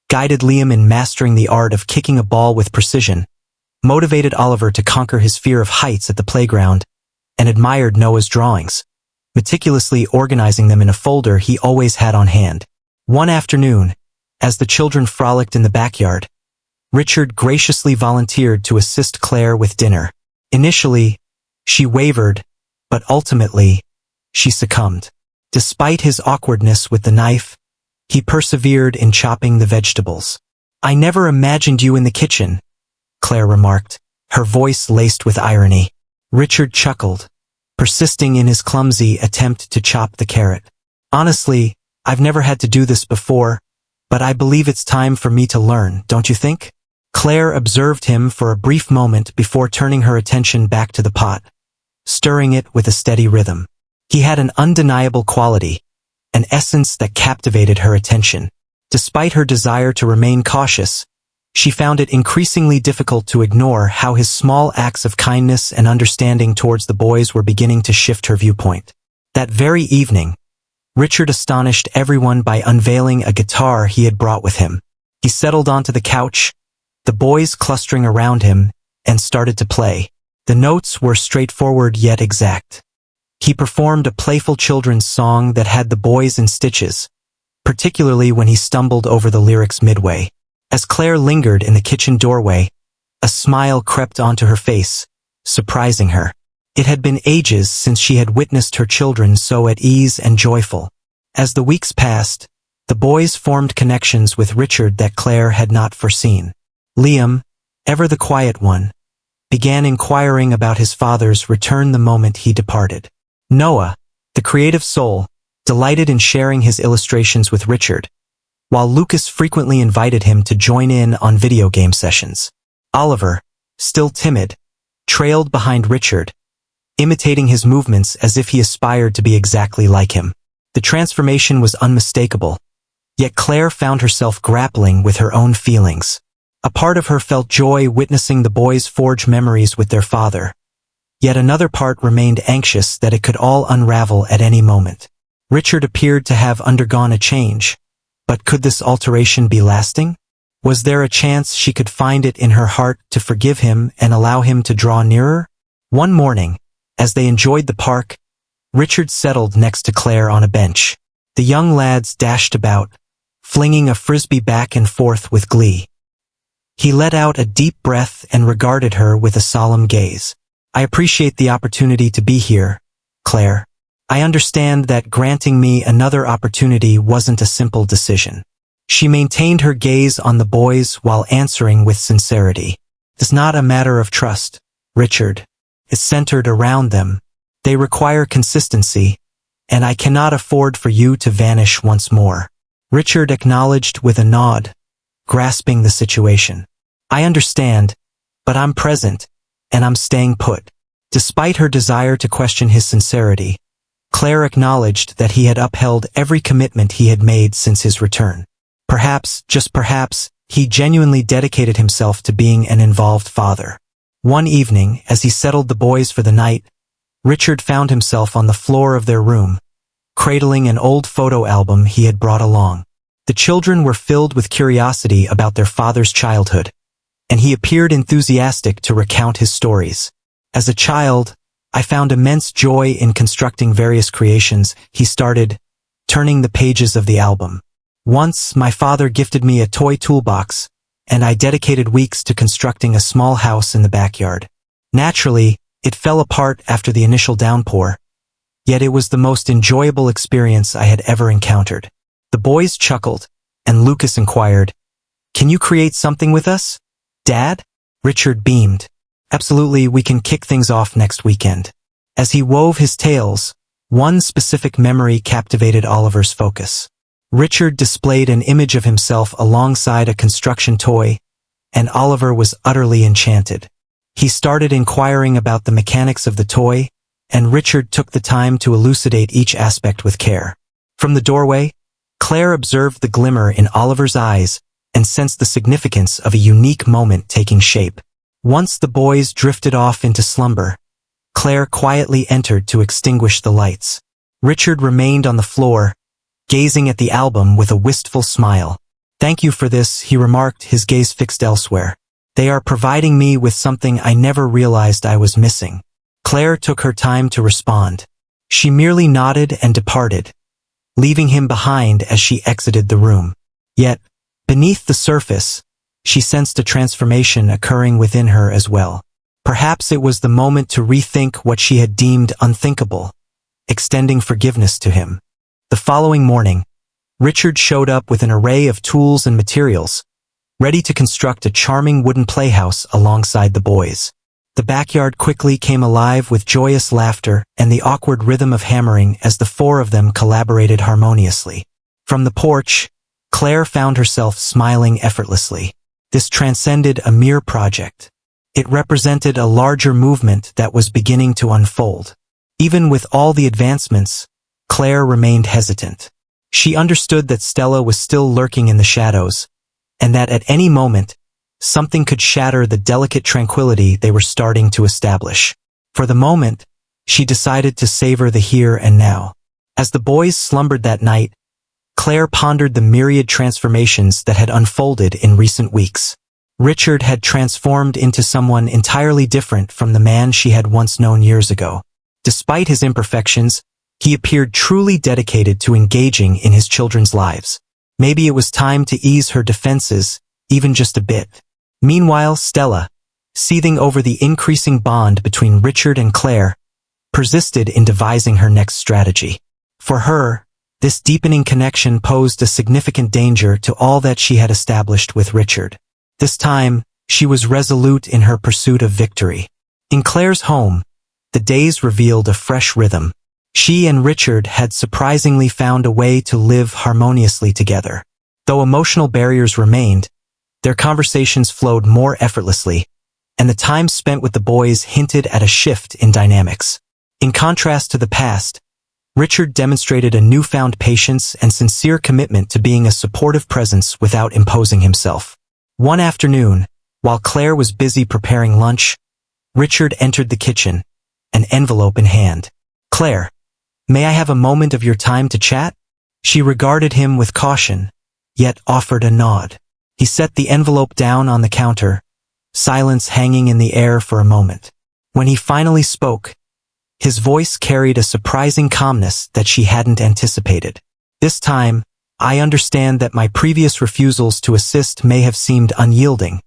guided Liam in mastering the art of kicking a ball with precision, motivated Oliver to conquer his fear of heights at the playground, and admired Noah's drawings, meticulously organizing them in a folder he always had on hand. One afternoon, as the children frolicked in the backyard, Richard graciously volunteered to assist Claire with dinner. Initially, she wavered, but ultimately, she succumbed. Despite his awkwardness with the knife, he persevered in chopping the vegetables. "I never imagined you in the kitchen," Claire remarked, her voice laced with irony. Richard chuckled, persisting in his clumsy attempt to chop the carrot. "Honestly, I've never had to do this before, but I believe it's time for me to learn, don't you think?" Claire observed him for a brief moment before turning her attention back to the pot, stirring it with a steady rhythm. He had an undeniable quality, an essence that captivated her attention. Despite her desire to remain cautious, she found it increasingly difficult to ignore how his small acts of kindness and understanding towards the boys were beginning to shift her viewpoint. That very evening, Richard astonished everyone by unveiling a guitar he had brought with him. He settled onto the couch, the boys clustering around him, and started to play. The notes were straightforward yet exact. He performed a playful children's song that had the boys in stitches, particularly when he stumbled over the lyrics midway. As Claire lingered in the kitchen doorway, a smile crept onto her face, surprising her. It had been ages since she had witnessed her children so at ease and joyful. As the weeks passed, the boys formed connections with Richard that Claire had not foreseen. Liam, ever the quiet one, began inquiring about his father's return the moment he departed. Noah, the creative soul, delighted in sharing his illustrations with Richard, while Lucas frequently invited him to join in on video game sessions. Oliver, still timid, trailed behind Richard, imitating his movements as if he aspired to be exactly like him. The transformation was unmistakable, yet Claire found herself grappling with her own feelings. A part of her felt joy witnessing the boys forge memories with their father, yet another part remained anxious that it could all unravel at any moment. Richard appeared to have undergone a change, but could this alteration be lasting? Was there a chance she could find it in her heart to forgive him and allow him to draw nearer? One morning, as they enjoyed the park, Richard settled next to Claire on a bench. The young lads dashed about, flinging a frisbee back and forth with glee. He let out a deep breath and regarded her with a solemn gaze. "I appreciate the opportunity to be here, Claire. I understand that granting me another opportunity wasn't a simple decision. She maintained her gaze on the boys while answering with sincerity. It's not a matter of trust, Richard. It's centered around them. They require consistency, and I cannot afford for you to vanish once more. Richard acknowledged with a nod, grasping the situation. I understand, but I'm present, and I'm staying put. Despite her desire to question his sincerity, Claire acknowledged that he had upheld every commitment he had made since his return. Perhaps, just perhaps, he genuinely dedicated himself to being an involved father. One evening, as he settled the boys for the night, Richard found himself on the floor of their room, cradling an old photo album he had brought along. The children were filled with curiosity about their father's childhood, and he appeared enthusiastic to recount his stories. As a child, I found immense joy in constructing various creations, he started, turning the pages of the album. Once, my father gifted me a toy toolbox, and I dedicated weeks to constructing a small house in the backyard. Naturally, it fell apart after the initial downpour, yet it was the most enjoyable experience I had ever encountered. The boys chuckled, and Lucas inquired, "Can you create something with us, Dad?" Richard beamed. "Absolutely, we can kick things off next weekend." As he wove his tales, one specific memory captivated Oliver's focus. Richard displayed an image of himself alongside a construction toy, and Oliver was utterly enchanted. He started inquiring about the mechanics of the toy, and Richard took the time to elucidate each aspect with care. From the doorway, Claire observed the glimmer in Oliver's eyes and sensed the significance of a unique moment taking shape. Once the boys drifted off into slumber, Claire quietly entered to extinguish the lights. Richard remained on the floor, gazing at the album with a wistful smile. "Thank you for this," he remarked, his gaze fixed elsewhere. "They are providing me with something I never realized I was missing." Claire took her time to respond. She merely nodded and departed, leaving him behind as she exited the room. Yet, beneath the surface, she sensed a transformation occurring within her as well. Perhaps it was the moment to rethink what she had deemed unthinkable, extending forgiveness to him. The following morning, Richard showed up with an array of tools and materials, ready to construct a charming wooden playhouse alongside the boys. The backyard quickly came alive with joyous laughter and the awkward rhythm of hammering as the four of them collaborated harmoniously. From the porch, Claire found herself smiling effortlessly. This transcended a mere project. It represented a larger movement that was beginning to unfold. Even with all the advancements, Claire remained hesitant. She understood that Stella was still lurking in the shadows, and that at any moment, something could shatter the delicate tranquility they were starting to establish. For the moment, she decided to savor the here and now. As the boys slumbered that night, Claire pondered the myriad transformations that had unfolded in recent weeks. Richard had transformed into someone entirely different from the man she had once known years ago. Despite his imperfections, he appeared truly dedicated to engaging in his children's lives. Maybe it was time to ease her defenses, even just a bit. Meanwhile, Stella, seething over the increasing bond between Richard and Claire, persisted in devising her next strategy. For her, this deepening connection posed a significant danger to all that she had established with Richard. This time, she was resolute in her pursuit of victory. In Claire's home, the days revealed a fresh rhythm. She and Richard had surprisingly found a way to live harmoniously together. Though emotional barriers remained, their conversations flowed more effortlessly, and the time spent with the boys hinted at a shift in dynamics. In contrast to the past, Richard demonstrated a newfound patience and sincere commitment to being a supportive presence without imposing himself. One afternoon, while Claire was busy preparing lunch, Richard entered the kitchen, an envelope in hand. "Claire, may I have a moment of your time to chat?" She regarded him with caution, yet offered a nod. He set the envelope down on the counter, silence hanging in the air for a moment. When he finally spoke, his voice carried a surprising calmness that she hadn't anticipated. "This time, I understand that my previous refusals to assist may have seemed unyielding,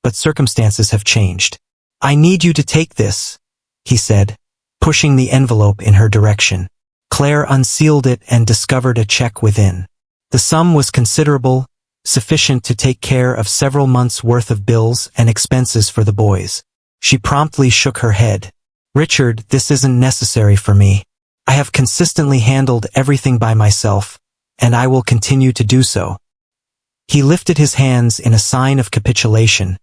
but circumstances have changed. I need you to take this," he said, pushing the envelope in her direction. Claire unsealed it and discovered a check within. The sum was considerable, sufficient to take care of several months' worth of bills and expenses for the boys. She promptly shook her head. "Richard, this isn't necessary for me. I have consistently handled everything by myself, and I will continue to do so." He lifted his hands in a sign of capitulation,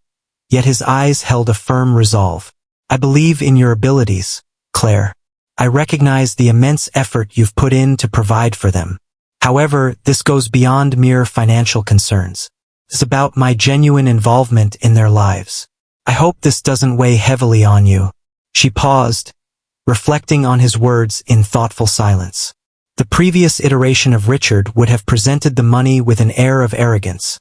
yet his eyes held a firm resolve. "I believe in your abilities, Claire. I recognize the immense effort you've put in to provide for them. However, this goes beyond mere financial concerns. It's about my genuine involvement in their lives. I hope this doesn't weigh heavily on you." She paused, reflecting on his words in thoughtful silence. The previous iteration of Richard would have presented the money with an air of arrogance,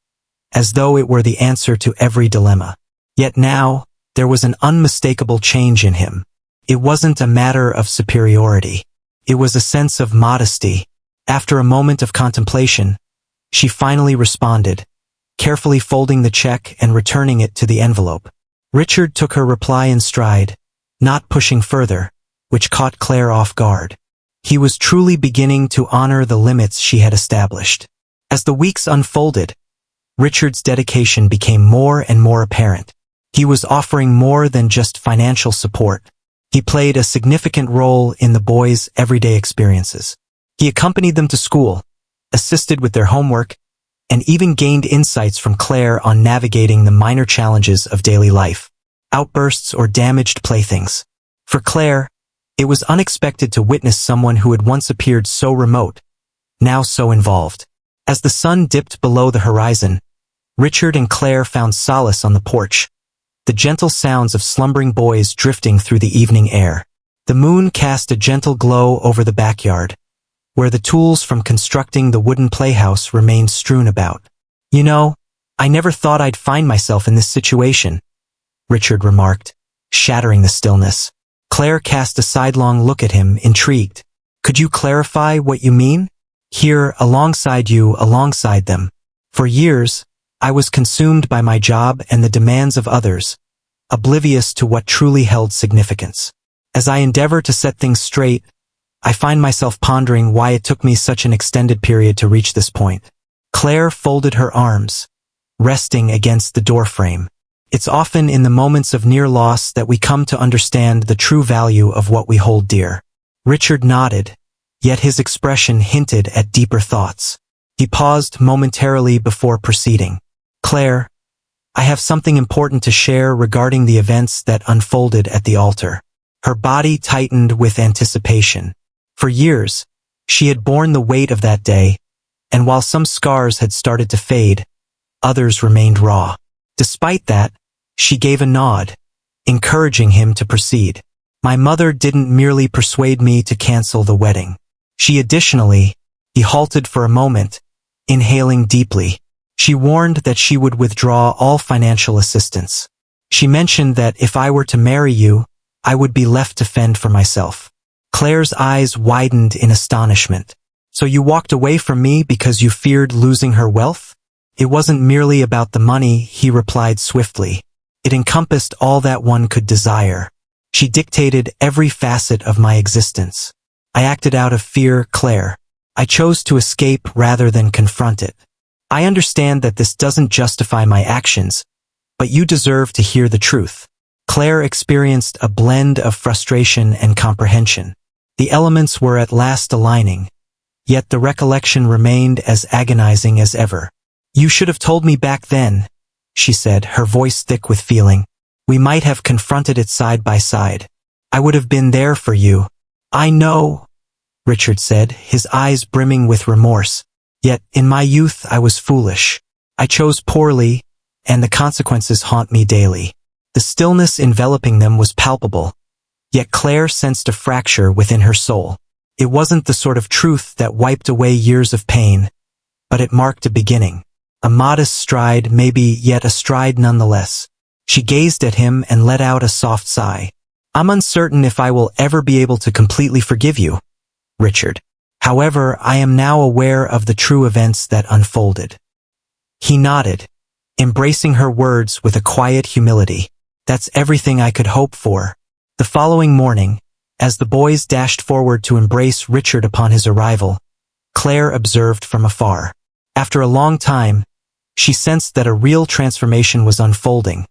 as though it were the answer to every dilemma. Yet now, there was an unmistakable change in him. It wasn't a matter of superiority. It was a sense of modesty. After a moment of contemplation, she finally responded, carefully folding the check and returning it to the envelope. Richard took her reply in stride, not pushing further, which caught Claire off guard. He was truly beginning to honor the limits she had established. As the weeks unfolded, Richard's dedication became more and more apparent. He was offering more than just financial support. He played a significant role in the boys' everyday experiences. He accompanied them to school, assisted with their homework, and even gained insights from Claire on navigating the minor challenges of daily life, outbursts or damaged playthings. For Claire, it was unexpected to witness someone who had once appeared so remote, now so involved. As the sun dipped below the horizon, Richard and Claire found solace on the porch, the gentle sounds of slumbering boys drifting through the evening air. The moon cast a gentle glow over the backyard, where the tools from constructing the wooden playhouse remained strewn about. "You know, I never thought I'd find myself in this situation," Richard remarked, shattering the stillness. Claire cast a sidelong look at him, intrigued. "Could you clarify what you mean?" "Here, alongside you, alongside them. For years, I was consumed by my job and the demands of others, oblivious to what truly held significance. As I endeavor to set things straight, I find myself pondering why it took me such an extended period to reach this point." Claire folded her arms, resting against the doorframe. It's often in the moments of near loss that we come to understand the true value of what we hold dear. Richard nodded, yet his expression hinted at deeper thoughts. He paused momentarily before proceeding. "Claire, I have something important to share regarding the events that unfolded at the altar." Her body tightened with anticipation. For years, she had borne the weight of that day, and while some scars had started to fade, others remained raw. Despite that, she gave a nod, encouraging him to proceed. "My mother didn't merely persuade me to cancel the wedding. She additionally," he halted for a moment, inhaling deeply. "She warned that she would withdraw all financial assistance. She mentioned that if I were to marry you, I would be left to fend for myself." Claire's eyes widened in astonishment. "So you walked away from me because you feared losing her wealth?" "It wasn't merely about the money," he replied swiftly. "It encompassed all that one could desire. She dictated every facet of my existence. I acted out of fear, Claire. I chose to escape rather than confront it. I understand that this doesn't justify my actions, but you deserve to hear the truth." Claire experienced a blend of frustration and comprehension. The elements were at last aligning, yet the recollection remained as agonizing as ever. "You should have told me back then," she said, her voice thick with feeling. "We might have confronted it side by side. I would have been there for you." "I know," Richard said, his eyes brimming with remorse. "Yet, in my youth I was foolish. I chose poorly, and the consequences haunt me daily." The stillness enveloping them was palpable, yet Claire sensed a fracture within her soul. It wasn't the sort of truth that wiped away years of pain, but it marked a beginning. A modest stride, maybe, yet a stride nonetheless. She gazed at him and let out a soft sigh. "I'm uncertain if I will ever be able to completely forgive you, Richard. However, I am now aware of the true events that unfolded." He nodded, embracing her words with a quiet humility. "That's everything I could hope for." The following morning, As the boys dashed forward to embrace Richard upon his arrival, Claire observed from afar. After a long time, she sensed that a real transformation was unfolding,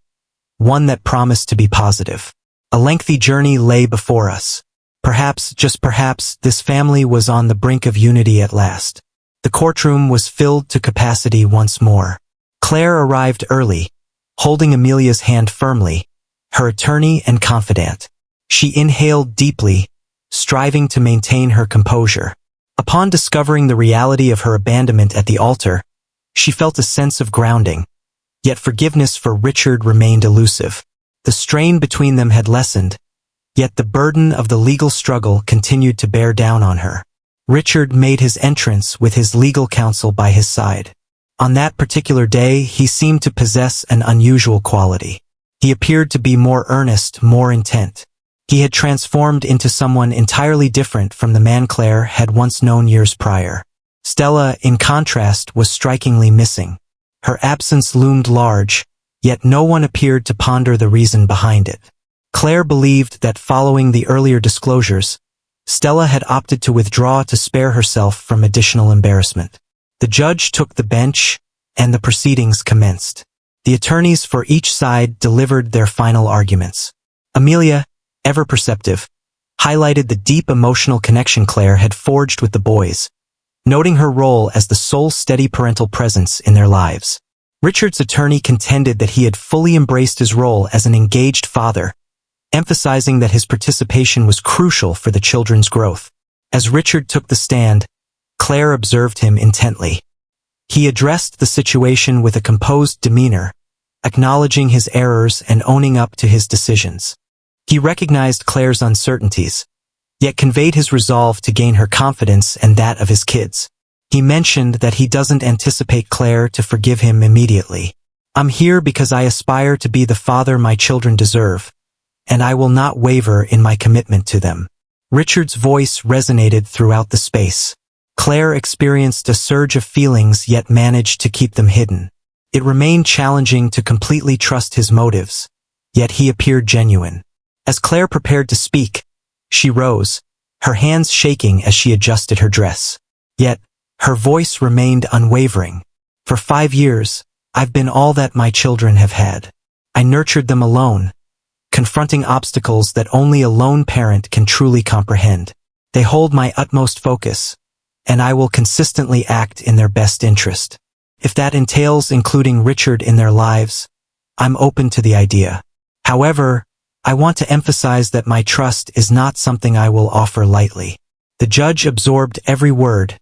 one that promised to be positive. A lengthy journey lay before us. Perhaps, just perhaps, this family was on the brink of unity at last. The courtroom was filled to capacity once more. Claire arrived early, holding Amelia's hand firmly, her attorney and confidant. She inhaled deeply, striving to maintain her composure. Upon discovering the reality of her abandonment at the altar, she felt a sense of grounding, yet forgiveness for Richard remained elusive. The strain between them had lessened, yet the burden of the legal struggle continued to bear down on her. Richard made his entrance with his legal counsel by his side. On that particular day, he seemed to possess an unusual quality. He appeared to be more earnest, more intent. He had transformed into someone entirely different from the man Claire had once known years prior. Stella, in contrast, was strikingly missing. Her absence loomed large, yet no one appeared to ponder the reason behind it. Claire believed that following the earlier disclosures, Stella had opted to withdraw to spare herself from additional embarrassment. The judge took the bench, and the proceedings commenced. The attorneys for each side delivered their final arguments. Amelia, ever perceptive, highlighted the deep emotional connection Claire had forged with the boys, noting her role as the sole steady parental presence in their lives. Richard's attorney contended that he had fully embraced his role as an engaged father, emphasizing that his participation was crucial for the children's growth. As Richard took the stand, Claire observed him intently. He addressed the situation with a composed demeanor, acknowledging his errors and owning up to his decisions. He recognized Claire's uncertainties, yet conveyed his resolve to gain her confidence and that of his kids. He mentioned that he doesn't anticipate Claire to forgive him immediately. "I'm here because I aspire to be the father my children deserve, and I will not waver in my commitment to them." Richard's voice resonated throughout the space. Claire experienced a surge of feelings yet managed to keep them hidden. It remained challenging to completely trust his motives, yet he appeared genuine. As Claire prepared to speak, she rose, her hands shaking as she adjusted her dress. Yet, her voice remained unwavering. "For 5 years, I've been all that my children have had. I nurtured them alone, confronting obstacles that only a lone parent can truly comprehend. They hold my utmost focus, and I will consistently act in their best interest. If that entails including Richard in their lives, I'm open to the idea. However, I want to emphasize that my trust is not something I will offer lightly." The judge absorbed every word,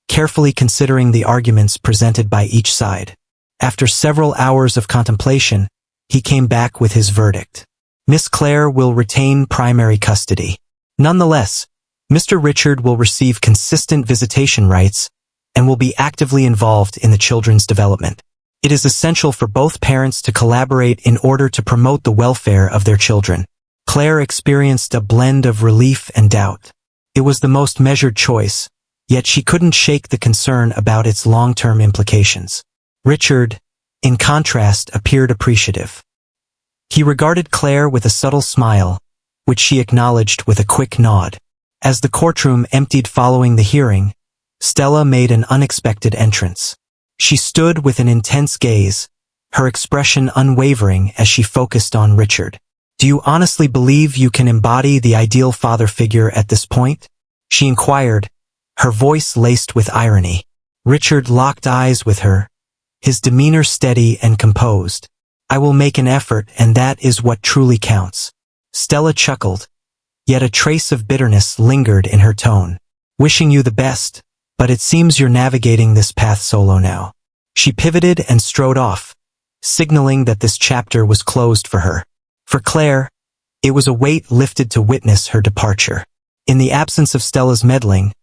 carefully considering the arguments presented by each side. After several hours of contemplation, he came back with his verdict. Miss Claire will retain primary custody. Nonetheless, Mr. Richard will receive consistent visitation rights and will be actively involved in the children's development. It is essential for both parents to collaborate in order to promote the welfare of their children. Claire experienced a blend of relief and doubt. It was the most measured choice, yet she couldn't shake the concern about its long-term implications. Richard, in contrast, appeared appreciative. He regarded Claire with a subtle smile, which she acknowledged with a quick nod. As the courtroom emptied following the hearing, Stella made an unexpected entrance. She stood with an intense gaze, her expression unwavering as she focused on Richard. "Do you honestly believe you can embody the ideal father figure at this point?" she inquired, her voice laced with irony. Richard locked eyes with her, his demeanor steady and composed. "I will make an effort, and that is what truly counts." Stella chuckled, yet a trace of bitterness lingered in her tone. "Wishing you the best, but it seems you're navigating this path solo now." She pivoted and strode off, signaling that this chapter was closed for her. For Claire, it was a weight lifted to witness her departure. In the absence of Stella's meddling,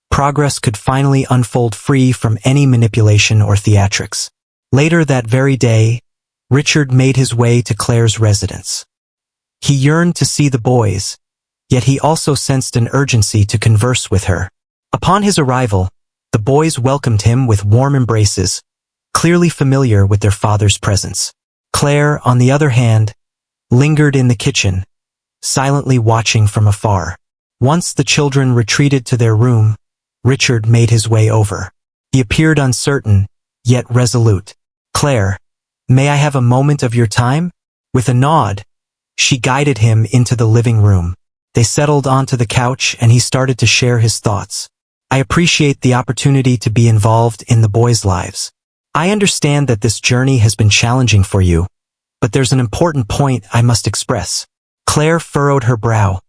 progress could finally unfold free from any manipulation or theatrics. Later that very day, Richard made his way to Claire's residence. He yearned to see the boys, yet he also sensed an urgency to converse with her. Upon his arrival, the boys welcomed him with warm embraces, clearly familiar with their father's presence. Claire, on the other hand, lingered in the kitchen, silently watching from afar. Once the children retreated to their room, Richard made his way over. He appeared uncertain, yet resolute. "Claire, may I have a moment of your time?" With a nod, she guided him into the living room. They settled onto the couch and he started to share his thoughts. "I appreciate the opportunity to be involved in the boys' lives. I understand that this journey has been challenging for you, but there's an important point I must express." Claire furrowed her brow,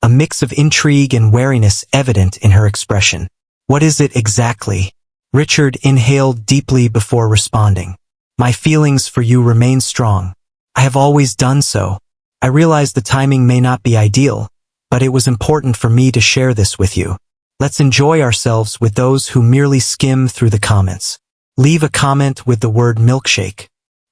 a mix of intrigue and wariness evident in her expression. "What is it exactly?" Richard inhaled deeply before responding. "My feelings for you remain strong. I have always done so. I realize the timing may not be ideal, but it was important for me to share this with you. Let's enjoy ourselves with those who merely skim through the comments. Leave a comment with the word milkshake.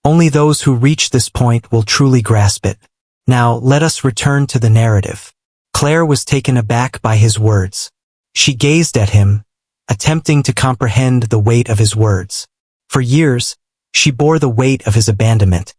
Only those who reach this point will truly grasp it. Now, let us return to the narrative." Claire was taken aback by his words. She gazed at him, attempting to comprehend the weight of his words. For years, she bore the weight of his abandonment,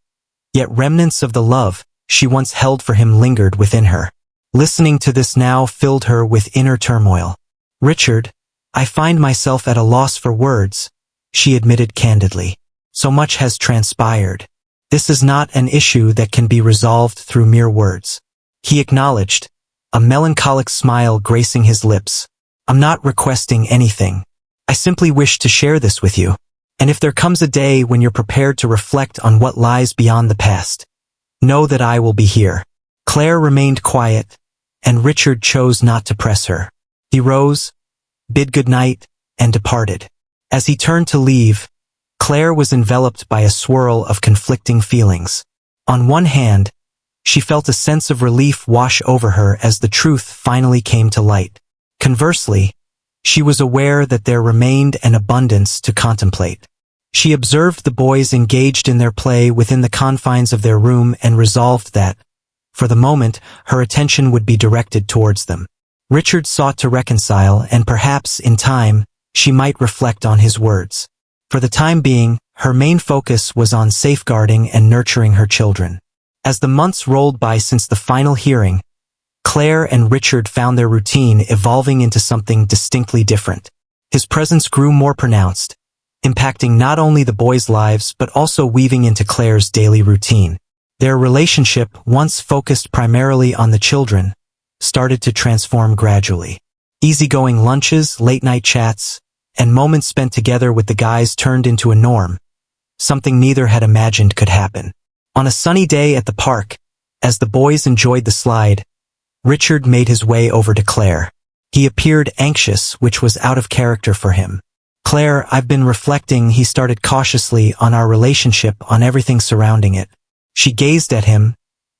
yet remnants of the love she once held for him lingered within her. Listening to this now filled her with inner turmoil. "Richard, I find myself at a loss for words," she admitted candidly. "So much has transpired. This is not an issue that can be resolved through mere words." He acknowledged, a melancholic smile gracing his lips. "I'm not requesting anything. I simply wish to share this with you. And if there comes a day when you're prepared to reflect on what lies beyond the past, know that I will be here." Claire remained quiet, and Richard chose not to press her. He rose, bid good night, and departed. As he turned to leave, Claire was enveloped by a swirl of conflicting feelings. On one hand, she felt a sense of relief wash over her as the truth finally came to light. Conversely, she was aware that there remained an abundance to contemplate. She observed the boys engaged in their play within the confines of their room and resolved that, for the moment, her attention would be directed towards them. Richard sought to reconcile, and perhaps, in time, she might reflect on his words. For the time being, her main focus was on safeguarding and nurturing her children. As the months rolled by since the final hearing, Claire and Richard found their routine evolving into something distinctly different. His presence grew more pronounced, impacting not only the boys' lives but also weaving into Claire's daily routine. Their relationship, once focused primarily on the children, started to transform gradually. Easygoing lunches, late-night chats, and moments spent together with the guys turned into a norm, something neither had imagined could happen. On a sunny day at the park, as the boys enjoyed the slide, Richard made his way over to Claire. He appeared anxious, which was out of character for him. "Claire, I've been reflecting," he started cautiously, "on our relationship, on everything surrounding it." She gazed at him,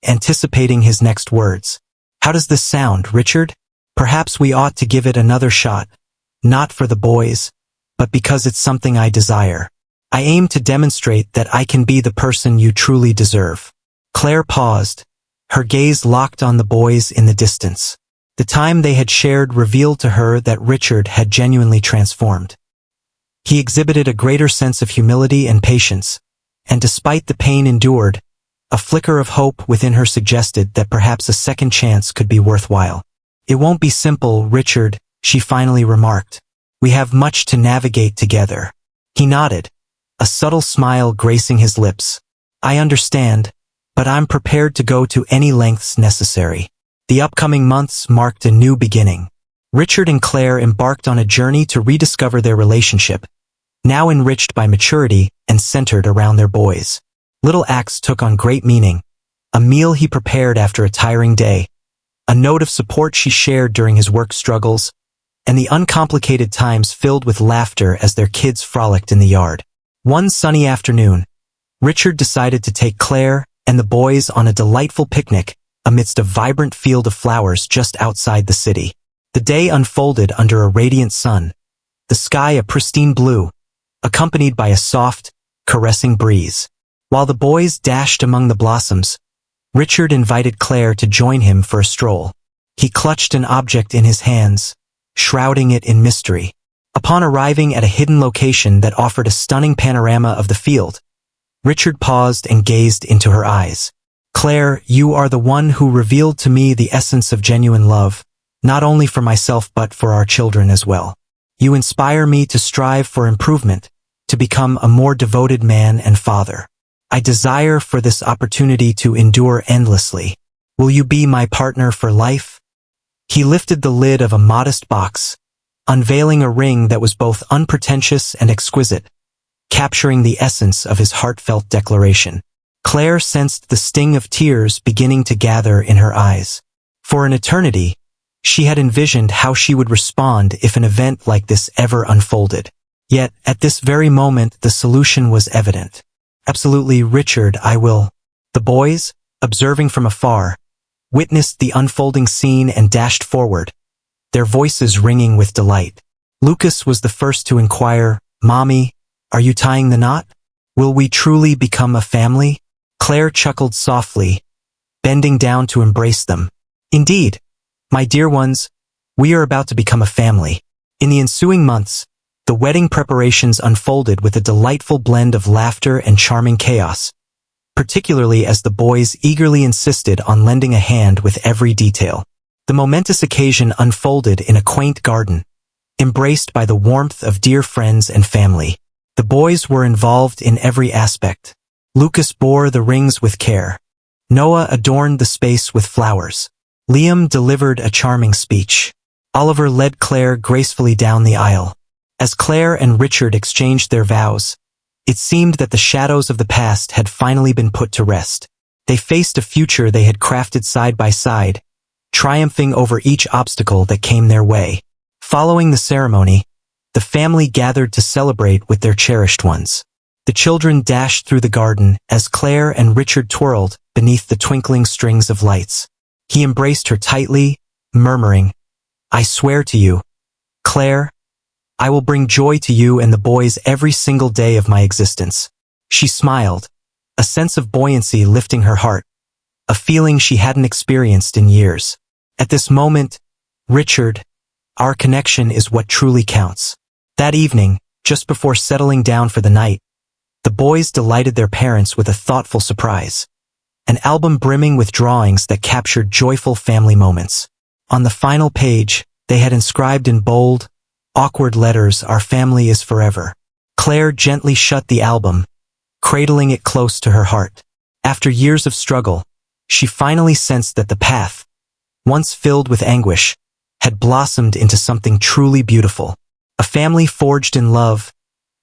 anticipating his next words. "How does this sound, Richard? Perhaps we ought to give it another shot, not for the boys, but because it's something I desire. I aim to demonstrate that I can be the person you truly deserve." Claire paused, her gaze locked on the boys in the distance. The time they had shared revealed to her that Richard had genuinely transformed. He exhibited a greater sense of humility and patience, and despite the pain endured, a flicker of hope within her suggested that perhaps a second chance could be worthwhile. "It won't be simple, Richard," she finally remarked. "We have much to navigate together." He nodded, a subtle smile gracing his lips. "I understand, but I'm prepared to go to any lengths necessary." The upcoming months marked a new beginning. Richard and Claire embarked on a journey to rediscover their relationship, now enriched by maturity and centered around their boys. Little acts took on great meaning: a meal he prepared after a tiring day, a note of support she shared during his work struggles, and the uncomplicated times filled with laughter as their kids frolicked in the yard. One sunny afternoon, Richard decided to take Claire and the boys on a delightful picnic amidst a vibrant field of flowers just outside the city. The day unfolded under a radiant sun, the sky a pristine blue, accompanied by a soft, caressing breeze. While the boys dashed among the blossoms, Richard invited Claire to join him for a stroll. He clutched an object in his hands, shrouding it in mystery. Upon arriving at a hidden location that offered a stunning panorama of the field, Richard paused and gazed into her eyes. "Claire, you are the one who revealed to me the essence of genuine love," not only for myself but for our children as well. You inspire me to strive for improvement, to become a more devoted man and father. I desire for this opportunity to endure endlessly. Will you be my partner for life? He lifted the lid of a modest box, unveiling a ring that was both unpretentious and exquisite, capturing the essence of his heartfelt declaration. Claire sensed the sting of tears beginning to gather in her eyes. For an eternity, she had envisioned how she would respond if an event like this ever unfolded. Yet, at this very moment, the solution was evident. Absolutely, Richard, I will. The boys, observing from afar, witnessed the unfolding scene and dashed forward, their voices ringing with delight. Lucas was the first to inquire, "Mommy, are you tying the knot? Will we truly become a family?" Claire chuckled softly, bending down to embrace them. "Indeed, my dear ones, we are about to become a family." In the ensuing months, the wedding preparations unfolded with a delightful blend of laughter and charming chaos, particularly as the boys eagerly insisted on lending a hand with every detail. The momentous occasion unfolded in a quaint garden, embraced by the warmth of dear friends and family. The boys were involved in every aspect. Lucas bore the rings with care. Noah adorned the space with flowers. Liam delivered a charming speech. Oliver led Claire gracefully down the aisle. As Claire and Richard exchanged their vows, it seemed that the shadows of the past had finally been put to rest. They faced a future they had crafted side by side, triumphing over each obstacle that came their way. Following the ceremony, the family gathered to celebrate with their cherished ones. The children dashed through the garden as Claire and Richard twirled beneath the twinkling strings of lights. He embraced her tightly, murmuring, "I swear to you, Claire, I will bring joy to you and the boys every single day of my existence." She smiled, a sense of buoyancy lifting her heart, a feeling she hadn't experienced in years. At this moment, "Richard, our connection is what truly counts." That evening, just before settling down for the night, the boys delighted their parents with a thoughtful surprise, an album brimming with drawings that captured joyful family moments. On the final page, they had inscribed in bold, awkward letters, "Our family is forever." Claire gently shut the album, cradling it close to her heart. After years of struggle, she finally sensed that the path, once filled with anguish, had blossomed into something truly beautiful. A family forged in love,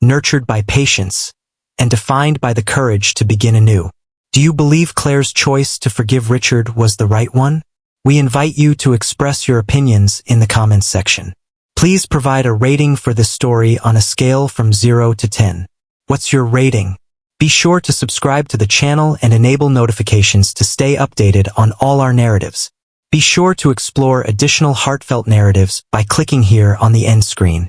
nurtured by patience, and defined by the courage to begin anew. Do you believe Claire's choice to forgive Richard was the right one? We invite you to express your opinions in the comments section. Please provide a rating for this story on a scale from 0 to 10. What's your rating? Be sure to subscribe to the channel and enable notifications to stay updated on all our narratives. Be sure to explore additional heartfelt narratives by clicking here on the end screen.